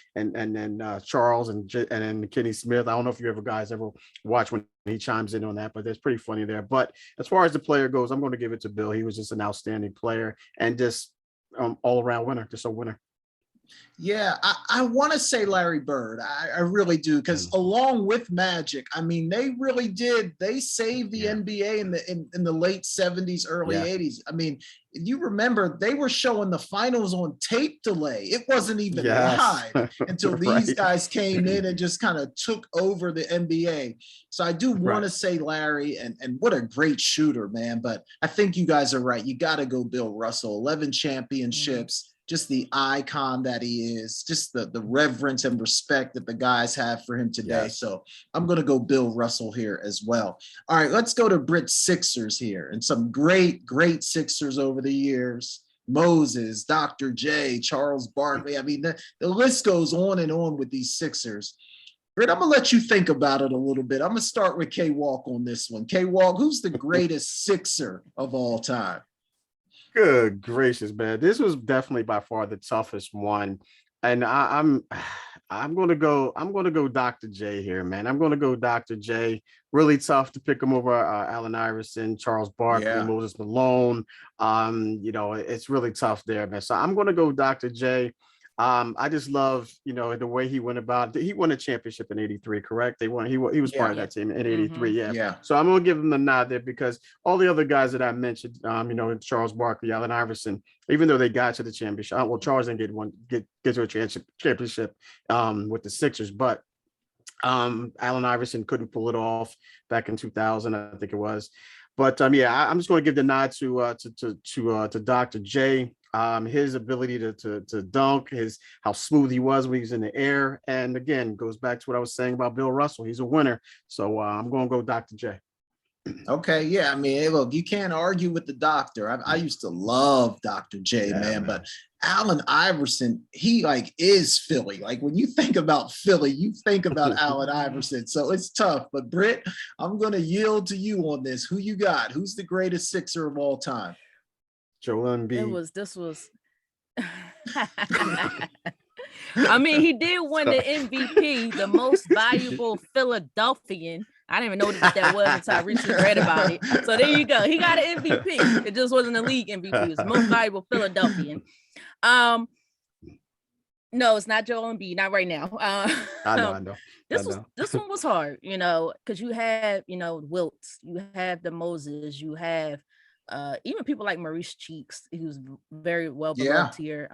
Charles and Kenny Smith. I don't know if you guys ever watch when he chimes in on that, but it's pretty funny there. But as far as the player goes, I'm going to give it to Bill. He was just an outstanding player and just all around winner, just a winner. Yeah, I want to say Larry Bird. I really do, because along with Magic, I mean, they really did. They saved the NBA in the late 70s, early 80s. I mean, you remember they were showing the finals on tape delay. It wasn't even live until these guys came in and just kind of took over the NBA. So I do want to say Larry, and what a great shooter, man. But I think you guys are right. You got to go Bill Russell. 11 championships. Just the icon that he is, just the reverence and respect that the guys have for him today. So I'm going to go Bill Russell here as well. All right, let's go to Brit Sixers here, and some great Sixers over the years. Moses, Dr. J, Charles Barkley. I mean, the list goes on and on with these Sixers. Britt, I'm going to let you think about it a little bit. I'm going to start with K-Walk on this one. K-Walk, who's the greatest Sixer of all time? Good gracious, man. This was definitely by far the toughest one. And I'm going to go Dr. J here, man. I'm going to go Dr. J. Really tough to pick him over Allen Iverson, Charles Barkley, Moses Malone. It's really tough there, man. So I'm going to go Dr. J. I just love, the way he went about it. He won a championship in '83, correct? He was part of that team in '83. Yeah. So I'm gonna give him the nod there, because all the other guys that I mentioned, Charles Barkley, Allen Iverson, even though they got to the championship, well, Charles didn't get to a championship with the Sixers, but Allen Iverson couldn't pull it off back in 2000, I think it was. But I'm just going to give the nod to Dr. J. His ability to dunk, how smooth he was when he was in the air, and again goes back to what I was saying about Bill Russell. He's a winner, so I'm going to go Dr. J. Okay, yeah. I mean, hey, look, you can't argue with the doctor. I used to love Dr. J, man, but Allen Iverson, he is Philly. Like when you think about Philly, you think about Allen Iverson. So it's tough. But Britt, I'm going to yield to you on this. Who you got? Who's the greatest Sixer of all time? Joel Embiid. This was I mean, he did win the MVP, the most valuable Philadelphian. I didn't even know what that was until I recently read about it. So there you go. He got an MVP. It just wasn't a league MVP. It was the most valuable Philadelphian. No, it's not Joel Embiid. Not right now. I know. I this was know. this one was hard, because you have, Wilts, you have the Moses, you have even people like Maurice Cheeks, who's very well Yeah. beloved here.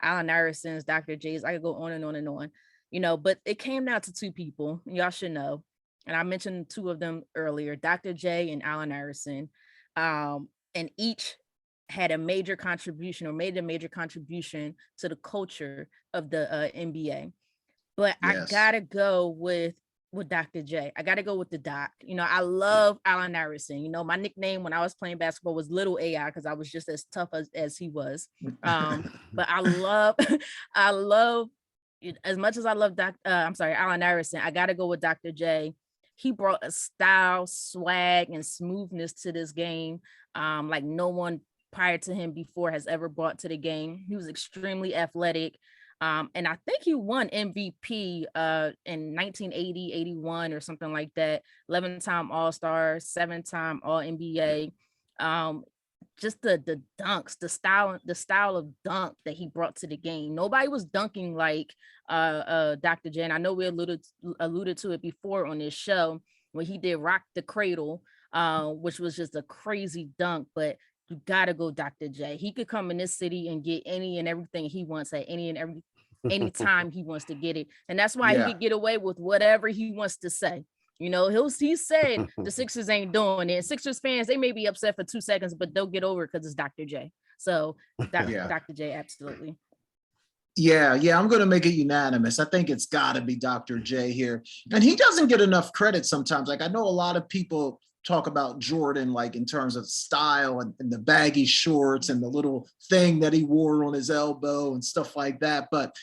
Allen Iverson's, Dr. J's, I could go on and on and on, but it came down to two people, y'all should know. And I mentioned two of them earlier, Dr. J and Allen Iverson. And each had a major contribution or made a major contribution to the culture of the NBA. But I Yes. gotta go with Dr. J. I gotta go with the doc. I love Allen Iverson. My nickname when I was playing basketball was Little AI because I was just as tough as he was. But I love, I love as much as I love Allen Iverson. I gotta go with Dr. J. He brought a style, swag, and smoothness to this game, like no one prior to him before has ever brought to the game. He was extremely athletic. And I think he won MVP in 1980, 81 or something like that. 11-time All-Star, 7-time All-NBA. Just the dunks, the style of dunk that he brought to the game. Nobody was dunking like Dr. J. And I know we alluded to it before on this show when he did Rock the Cradle, which was just a crazy dunk, but you gotta go Dr. J. He could come in this city and get any and everything he wants at any time he wants to get it. And that's why he Yeah. could get away with whatever he wants to say. He said the Sixers ain't doing it. Sixers fans, they may be upset for 2 seconds, but they'll get over it because it's Dr. J. So Yeah. Dr. J, absolutely. Yeah, I'm going to make it unanimous. I think it's got to be Dr. J here. And he doesn't get enough credit sometimes. Like I know a lot of people talk about Jordan, like in terms of style and the baggy shorts and the little thing that he wore on his elbow and stuff like that. But,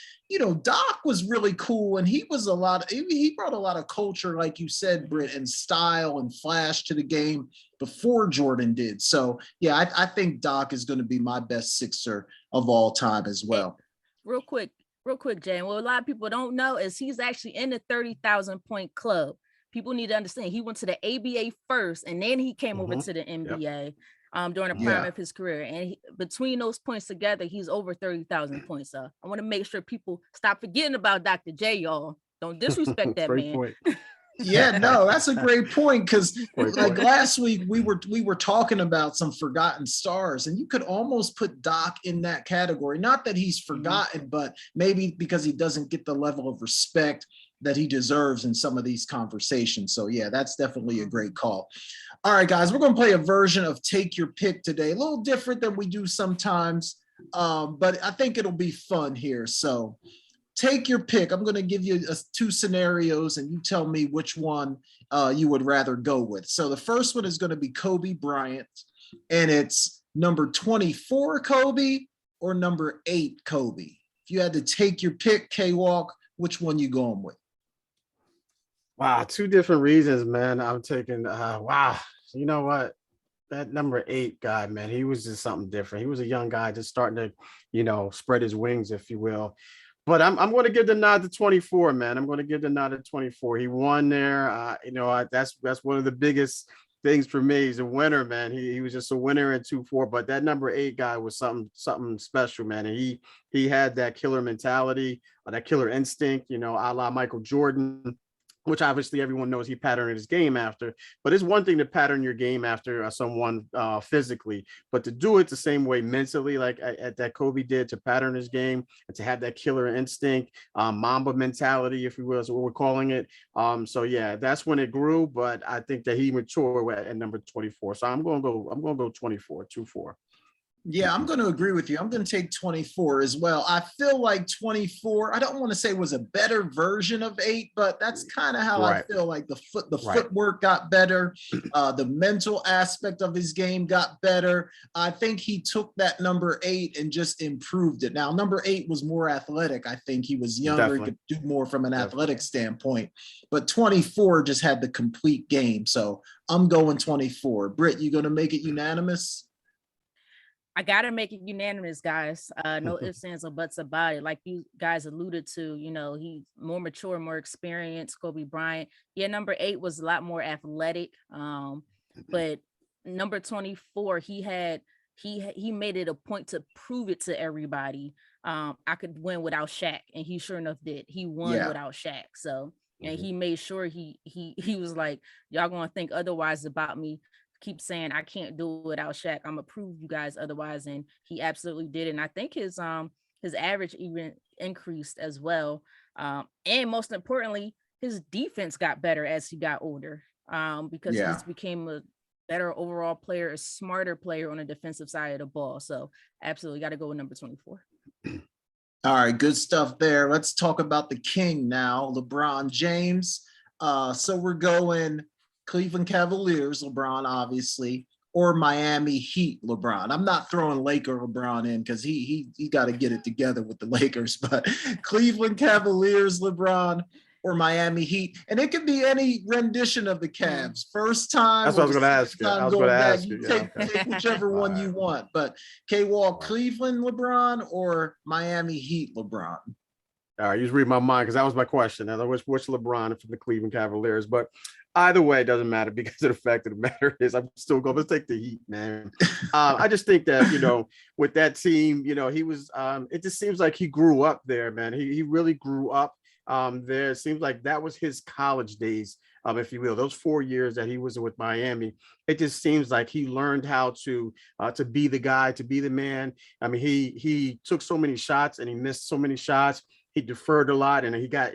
Doc was really cool. And he brought a lot of culture, like you said, Britt, and style and flash to the game before Jordan did. So, yeah, I think Doc is going to be my best Sixer of all time as well. Real quick, Jay. And what a lot of people don't know is he's actually in the 30,000 point club. People need to understand he went to the ABA first, and then he came over to the NBA during the prime of his career. And between those points together, he's over 30,000 points. So I want to make sure people stop forgetting about Dr. J, y'all. Don't disrespect that man. Point. Yeah, no, that's a great point because like last week we were talking about some forgotten stars, and you could almost put Doc in that category. Not that he's forgotten, but maybe because he doesn't get the level of respect that he deserves in some of these conversations. So yeah, that's definitely a great call. All right, guys, we're going to play a version of Take Your Pick today, a little different than we do sometimes, but I think it'll be fun here. So take your pick. I'm going to give you 2 scenarios and you tell me which one you would rather go with. So the first one is going to be Kobe Bryant, and it's number 24 Kobe or number 8 Kobe. If you had to take your pick, K-Walk, which one you going with? Wow, 2 different reasons, man. I'm taking wow. You know what? That number 8 guy, man, he was just something different. He was a young guy just starting to, spread his wings, if you will. But I'm going to give the nod to 24, man. I'm going to give the nod to 24. He won there. That's one of the biggest things for me. He's a winner, man. He was just a winner in 2-4. But that number 8 guy was something special, man. And he had that killer mentality, that killer instinct, a la Michael Jordan, which obviously everyone knows he patterned his game after. But it's one thing to pattern your game after someone physically, but to do it the same way mentally, like that Kobe did, to pattern his game and to have that killer instinct, Mamba mentality, if you will, is what we're calling it. So yeah, that's when it grew. But I think that he matured at number 24. So I'm going to go 24, 2-4. Yeah, I'm going to agree with you. I'm going to take 24 as well. I feel like 24, I don't want to say was a better version of 8, but that's kind of how I feel like the footwork got better. The mental aspect of his game got better. I think he took that number 8 and just improved it. Now, number 8 was more athletic. I think he was younger, could do more from an athletic standpoint, but 24 just had the complete game. So I'm going 24. Britt, you going to make it unanimous? I gotta make it unanimous, guys. No ifs, ands, or buts about it. Like you guys alluded to, he's more mature, more experienced. Kobe Bryant. Yeah, number 8 was a lot more athletic. But number 24, he made it a point to prove it to everybody. I could win without Shaq, and he sure enough did. He won without Shaq. So and he made sure he was like, y'all gonna think otherwise about me. Keep saying I can't do it without Shaq. I'm gonna prove you guys otherwise, and he absolutely did. And I think his average even increased as well. And most importantly, his defense got better as he got older. Because he Yeah. just became a better overall player, a smarter player on the defensive side of the ball. So absolutely got to go with number 24. All right, good stuff there. Let's talk about the king now, LeBron James. So we're going Cleveland Cavaliers, LeBron, obviously, or Miami Heat, LeBron. I'm not throwing Laker LeBron in because he got to get it together with the Lakers, but Cleveland Cavaliers, LeBron, or Miami Heat. And it could be any rendition of the Cavs. First time. That's what I was going to ask you. I was going to ask you. Take whichever one you want. But K-Wall, Cleveland LeBron or Miami Heat LeBron? All right, you just read my mind because that was my question. In other words, which LeBron from the Cleveland Cavaliers? But either way, it doesn't matter because of the fact of the matter is I'm still going to take the Heat, man. I just think that, with that team, he was, it just seems like he grew up there, man. He really grew up there. It seems like that was his college days, if you will. Those 4 years that he was with Miami, it just seems like he learned how to be the guy, to be the man. I mean, he took so many shots and he missed so many shots. He deferred a lot, and he got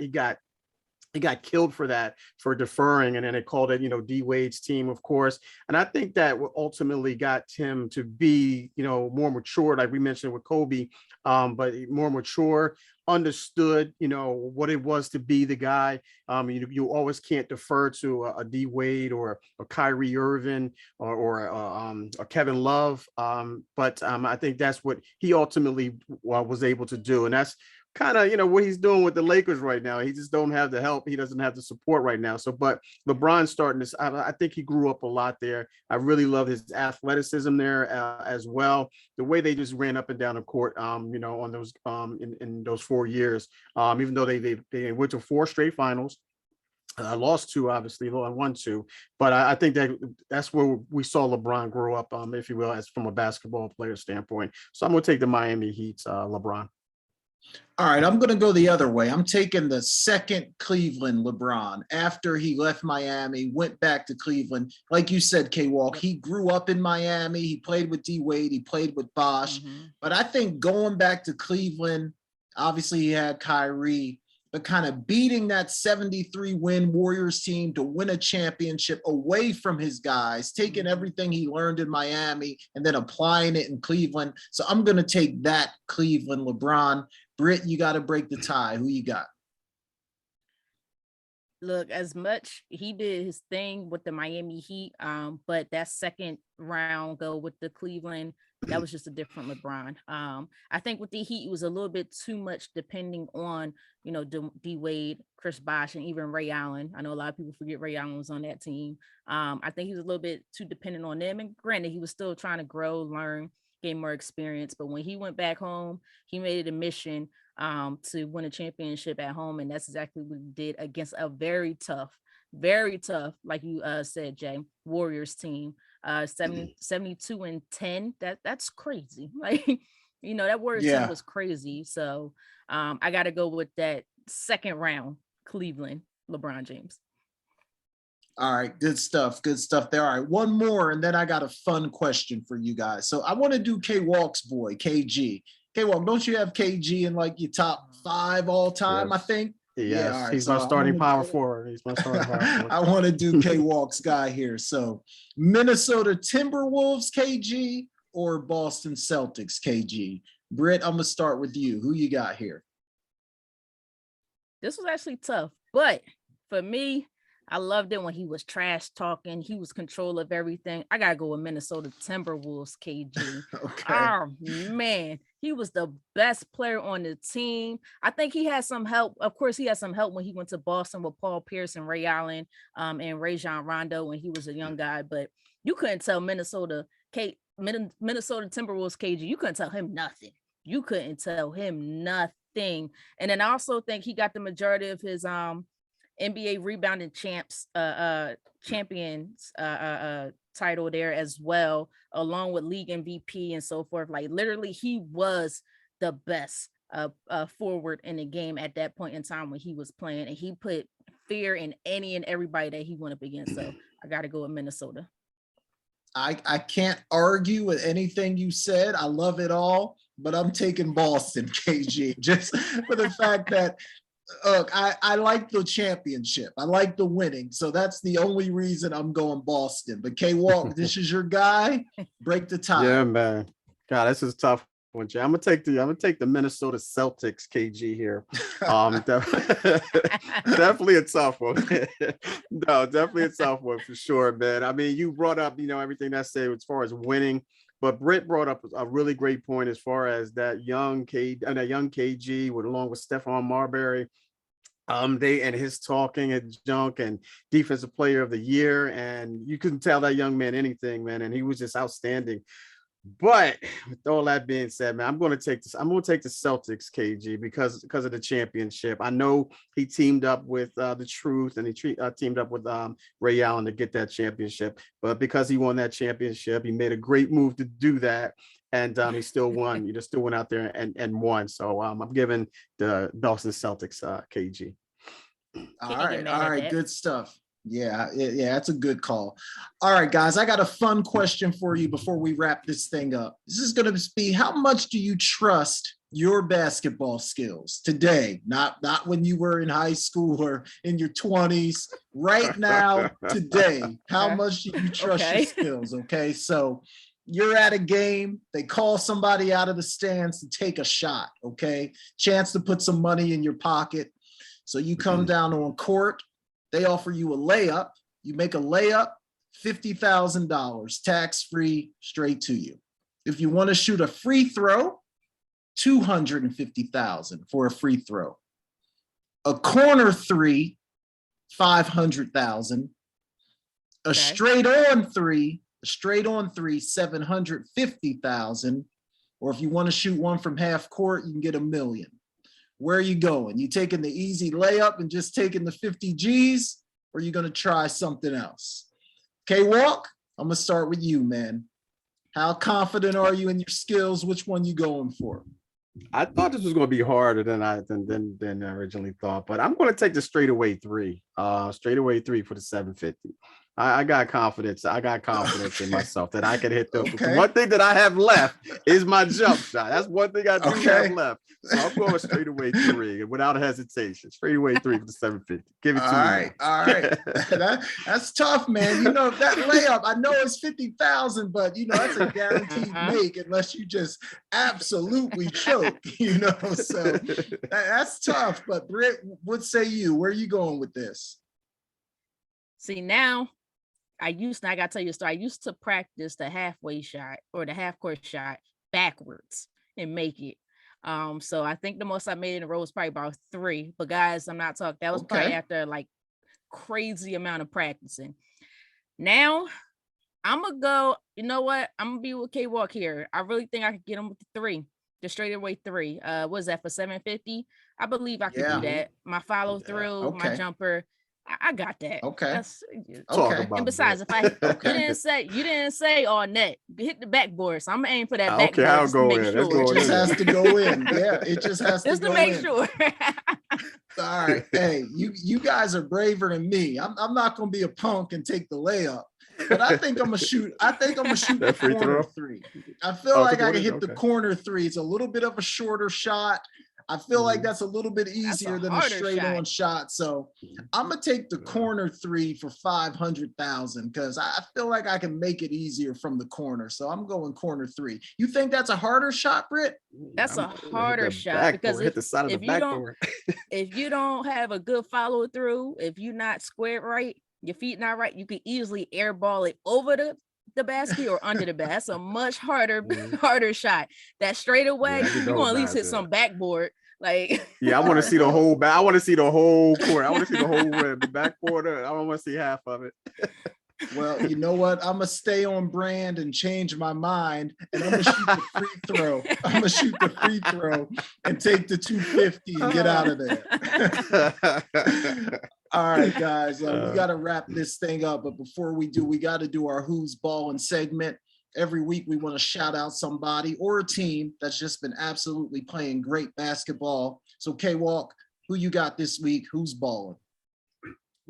killed for that, for deferring. And then they called it, D Wade's team, of course. And I think that ultimately got him to be, more mature, like we mentioned with Kobe, but more mature, understood, what it was to be the guy. You always can't defer to a D Wade or a Kyrie Irving or Kevin Love. But I think that's what he ultimately was able to do. And that's kind of what he's doing with the Lakers right now. He just don't have the help. He doesn't have the support right now. So, but LeBron's starting this. I think he grew up a lot there. I really love his athleticism there as well. The way they just ran up and down the court, on those in those 4 years. Even though they went to 4 straight finals. Lost 2, obviously, won 2, but I think that's where we saw LeBron grow up, if you will, as from a basketball player standpoint. So I'm going to take the Miami Heat, LeBron. All right, I'm going to go the other way. I'm taking the second Cleveland LeBron. After he left Miami, went back to Cleveland. Like you said, K-Walk, he grew up in Miami. He played with D Wade. He played with Bosh. But I think going back to Cleveland, obviously he had Kyrie, but kind of beating that 73-win Warriors team to win a championship away from his guys, taking everything he learned in Miami and then applying it in Cleveland. So I'm going to take that Cleveland LeBron. Britt, you got to break the tie. Who you got? Look, as much he did his thing with the Miami Heat, but that second round go with the Cleveland, that was just a different LeBron. I think with the Heat, it was a little bit too much depending on, D Wade, Chris Bosh, and even Ray Allen. I know a lot of people forget Ray Allen was on that team. I think he was a little bit too dependent on them. And granted, he was still trying to grow, learn, gain more experience. But when he went back home, he made it a mission to win a championship at home. And that's exactly what he did against a very tough, like you said, Jay, Warriors team. 72-10. That's crazy. Like, that Warriors team was crazy. So I got to go with that second round Cleveland LeBron James. All right, good stuff there. All right, one more, and then I got a fun question for you guys. So I want to do K-Walk's boy, KG. K-Walk, don't you have KG in like your top 5 all time, Yes. I think? Yes, right, he's my starting power forward. He's my starting power forward. I want to do K-Walk's guy here. So Minnesota Timberwolves, KG, or Boston Celtics, KG? Britt, I'm going to start with you. Who you got here? This was actually tough, but for me, I loved it when he was trash talking. He was control of everything. I got to go with Minnesota Timberwolves, KG. Okay. Oh, man. He was the best player on the team. I think he had some help. Of course, he had some help when he went to Boston with Paul Pierce and Ray Allen and Rajon Rondo when he was a young guy. But you couldn't tell Minnesota Timberwolves, KG. You couldn't tell him nothing. You couldn't tell him nothing. And then I also think he got the majority of his NBA rebounding champions title there as well, along with league MVP and so forth. Like literally, he was the best forward in the game at that point in time when he was playing, and he put fear in any and everybody that he went up against. So I got to go with Minnesota. I can't argue with anything you said. I love it all, but I'm taking Boston, KG, just for the fact that, look, I like the championship. I like the winning. So that's the only reason I'm going Boston. But K-Walk, this is your guy. Break the tie. Yeah, man. God, this is tough one, Jay. I'm gonna take the Minnesota Celtics, KG here. Definitely a tough one. No, definitely a tough one for sure, man. I mean, you brought up, everything I said as far as winning, but Britt brought up a really great point as far as that young KG along with Stephon Marbury. They and his talking and junk and defensive player of the year, and you couldn't tell that young man anything, man, and he was just outstanding. But with all that being said, man, I'm going to take the Celtics, KG, because of the championship. I know he teamed up with the Truth, and he teamed up with Ray Allen to get that championship. But because he won that championship, he made a great move to do that, and he still won. He just still went out there and won. So I'm giving the Boston Celtics, KG. All right, good stuff. Yeah, that's a good call. All right, guys, I got a fun question for you before we wrap this thing up. This is going to be, how much do you trust your basketball skills today? Not when you were in high school or in your 20s. Right now, today, how much do you trust your skills? Okay, so you're at a game, they call somebody out of the stands to take a shot, okay? Chance to put some money in your pocket. So you come down on court, they offer you a layup. You make a layup, $50,000, tax-free, straight to you. If you want to shoot a free throw, $250,000 for a free throw. A corner three, $500,000. A straight-on three, $750,000. Or if you want to shoot one from half court, you can get $1 million. Where are you going? You taking the easy layup and just taking the 50 G's, or are you going to try something else? K-Walk, I'm going to start with you, man. How confident are you in your skills? Which one you going for? I thought this was going to be harder than I originally thought, but I'm going to take the straightaway three for the 750. I got confidence. I got confidence in myself that I can hit the one thing that I have left is my jump shot. That's one thing I do have left. So I'm going straightaway three without hesitation. Straightaway three for the 750. Give it to me. All right. That's tough, man. That layup, I know it's 50,000, but that's a guaranteed make unless you just absolutely choke, So that's tough. But Britt, what say you? Where are you going with this? See, now I gotta tell you a story. I used to practice the halfway shot or the half court shot backwards and make it. So I think the most I made in a row was probably about 3. But guys, I'm not talking. That was probably after like crazy amount of practicing. Now I'm gonna go. You know what? I'm gonna be with K-Walk here. I really think I could get him with the 3, the straightaway 3. What is that for 750? I believe I could do that. My follow through, my jumper. I got that. Okay. And besides, if you didn't say on net, hit the backboard. So I'm gonna aim for that backboard. I'll go in. It just has to go in. Yeah, it just has to go in. Just to make sure. All right. Hey, you guys are braver than me. I'm not gonna be a punk and take the layup. But I think I'm gonna shoot. The corner 3. I feel like I can hit the corner 3. It's a little bit of a shorter shot. I feel like that's a little bit easier than a straight on shot. So I'm gonna take the corner 3 for 500,000 because I feel like I can make it easier from the corner. So I'm going corner 3. You think that's a harder shot, Britt? That's a harder shot because if you don't have a good follow through, if you're not squared right, your feet not right, you could easily airball it over the basket or under the basket. That's a much harder shot. That straightaway, you're gonna at least hit some backboard. Like I want to see the whole back. I want to see the whole court. I want to see the whole rim. The backboard. I don't want to see half of it. Well, you know what? I'm gonna stay on brand and change my mind, and I'm gonna shoot the free throw. I'm gonna shoot the free throw and take the 250 and get out of there. All right, guys, we got to wrap this thing up. But before we do, we got to do our Who's Ballin' segment. Every week, we want to shout out somebody or a team that's just been absolutely playing great basketball. So, K-Walk, who you got this week? Who's balling?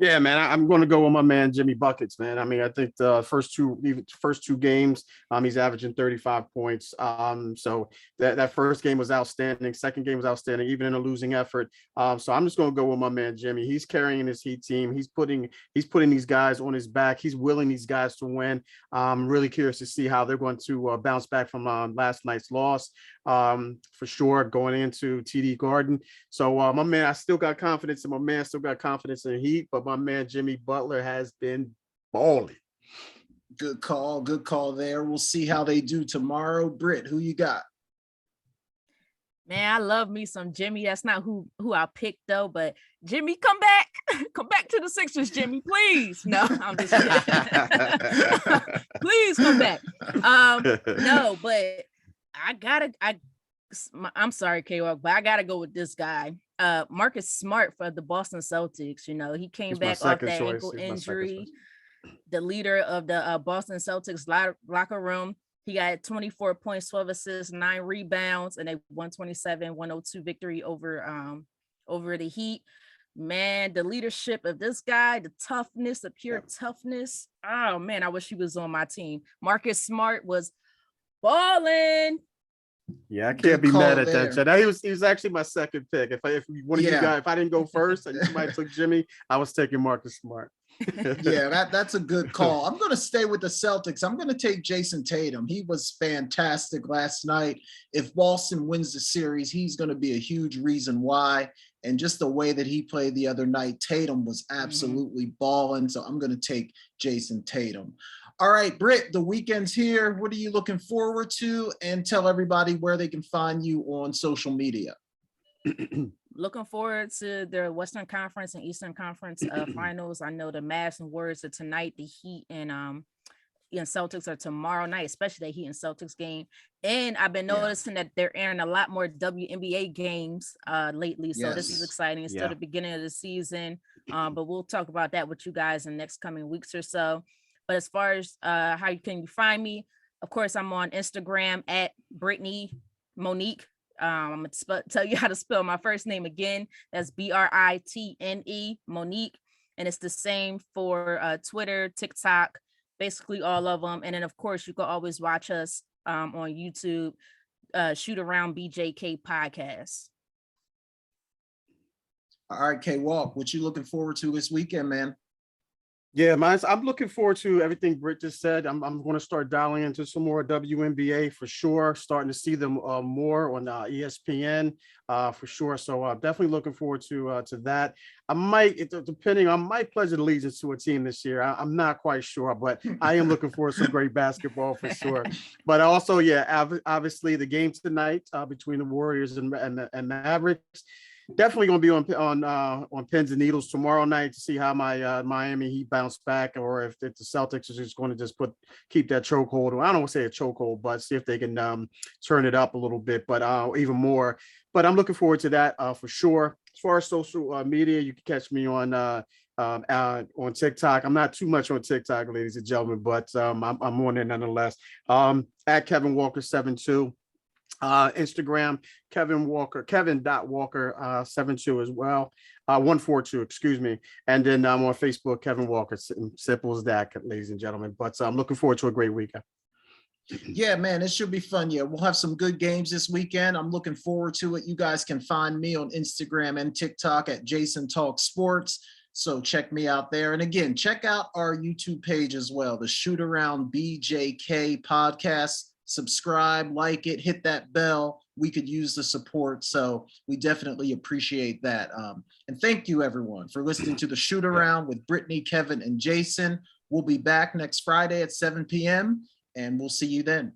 Yeah, man, I'm going to go with my man Jimmy Buckets, man. I mean, I think the first two games, he's averaging 35 points. So that first game was outstanding. Second game was outstanding, even in a losing effort. So I'm just going to go with my man Jimmy. He's carrying his Heat team. He's putting these guys on his back. He's willing these guys to win. I'm really curious to see how they're going to bounce back from last night's loss. For sure, going into TD Garden. So my man, I still got confidence in my man. Still got confidence in Heat, but my man Jimmy Butler has been balling. Good call there. We'll see how they do tomorrow. Britt, who you got? Man, I love me some Jimmy. That's not who I picked though, but Jimmy, come back. Come back to the Sixers, Jimmy, please. No, I'm just kidding. Please come back. No, but I'm sorry, K-Walk, but I gotta go with this guy. Marcus Smart for the Boston Celtics. You know, he came back off that ankle injury, the leader of the Boston Celtics locker room. He got 24 points, 12 assists, 9 rebounds, and a 127-102 victory over the Heat. Man, the leadership of this guy, the toughness, the pure toughness. Oh man, I wish he was on my team. Marcus Smart was balling. Yeah, I can't be mad at that. He was actually my second pick. If one of you guys, if I didn't go first and somebody took Jimmy, I was taking Marcus Smart. Yeah, that's a good call. I'm going to stay with the Celtics. I'm going to take Jason Tatum. He was fantastic last night. If Boston wins the series, he's going to be a huge reason why. And just the way that he played the other night, Tatum was absolutely balling. So I'm going to take Jason Tatum. All right, Britt, the weekend's here. What are you looking forward to? And tell everybody where they can find you on social media. Looking forward to the Western Conference and Eastern Conference finals. I know the Mavs and Warriors are tonight. The Heat and Celtics are tomorrow night, especially the Heat and Celtics game. And I've been noticing that they're airing a lot more WNBA games lately. So this is exciting. It's still the beginning of the season, but we'll talk about that with you guys in the next coming weeks or so. But as far as how you can find me, of course, I'm on Instagram at Britne Monique. I'm going to tell you how to spell my first name again. That's Britne Monique. And it's the same for Twitter, TikTok, basically all of them. And then, of course, you can always watch us on YouTube, Shoot Around BJK podcast. All right, K-Walk, what you looking forward to this weekend, man? Yeah, I'm looking forward to everything Britt just said. I'm going to start dialing into some more WNBA for sure. Starting to see them more on ESPN for sure. So definitely looking forward to that. I might pledge allegiance to a team this year. I'm not quite sure, but I am looking for some great basketball for sure. But also, obviously the game tonight between the Warriors and Mavericks. Definitely going to be on pins and needles tomorrow night to see how my Miami Heat bounce back, or if the Celtics are just going to just keep that chokehold. I don't want to say a chokehold, but see if they can turn it up a little bit, but even more. But I'm looking forward to that for sure. As far as social media, you can catch me on TikTok. I'm not too much on TikTok, ladies and gentlemen, but I'm on there nonetheless. At Kevin Walker 72. Instagram, Kevin.Walker 72 as well. 142, excuse me. And then I'm on Facebook, Kevin Walker. Simple as that, ladies and gentlemen. But I'm looking forward to a great weekend. Yeah, man, it should be fun. Yeah, we'll have some good games this weekend. I'm looking forward to it. You guys can find me on Instagram and TikTok at Jason Talk Sports. So check me out there. And again, check out our YouTube page as well, the Shoot Around BJK podcast. Subscribe, like it, hit that bell. We could use the support. So we definitely appreciate that. And thank you, everyone, for listening to the Shoot Around with Britne, Kevin, and Jason. We'll be back next Friday at 7 p.m. and we'll see you then.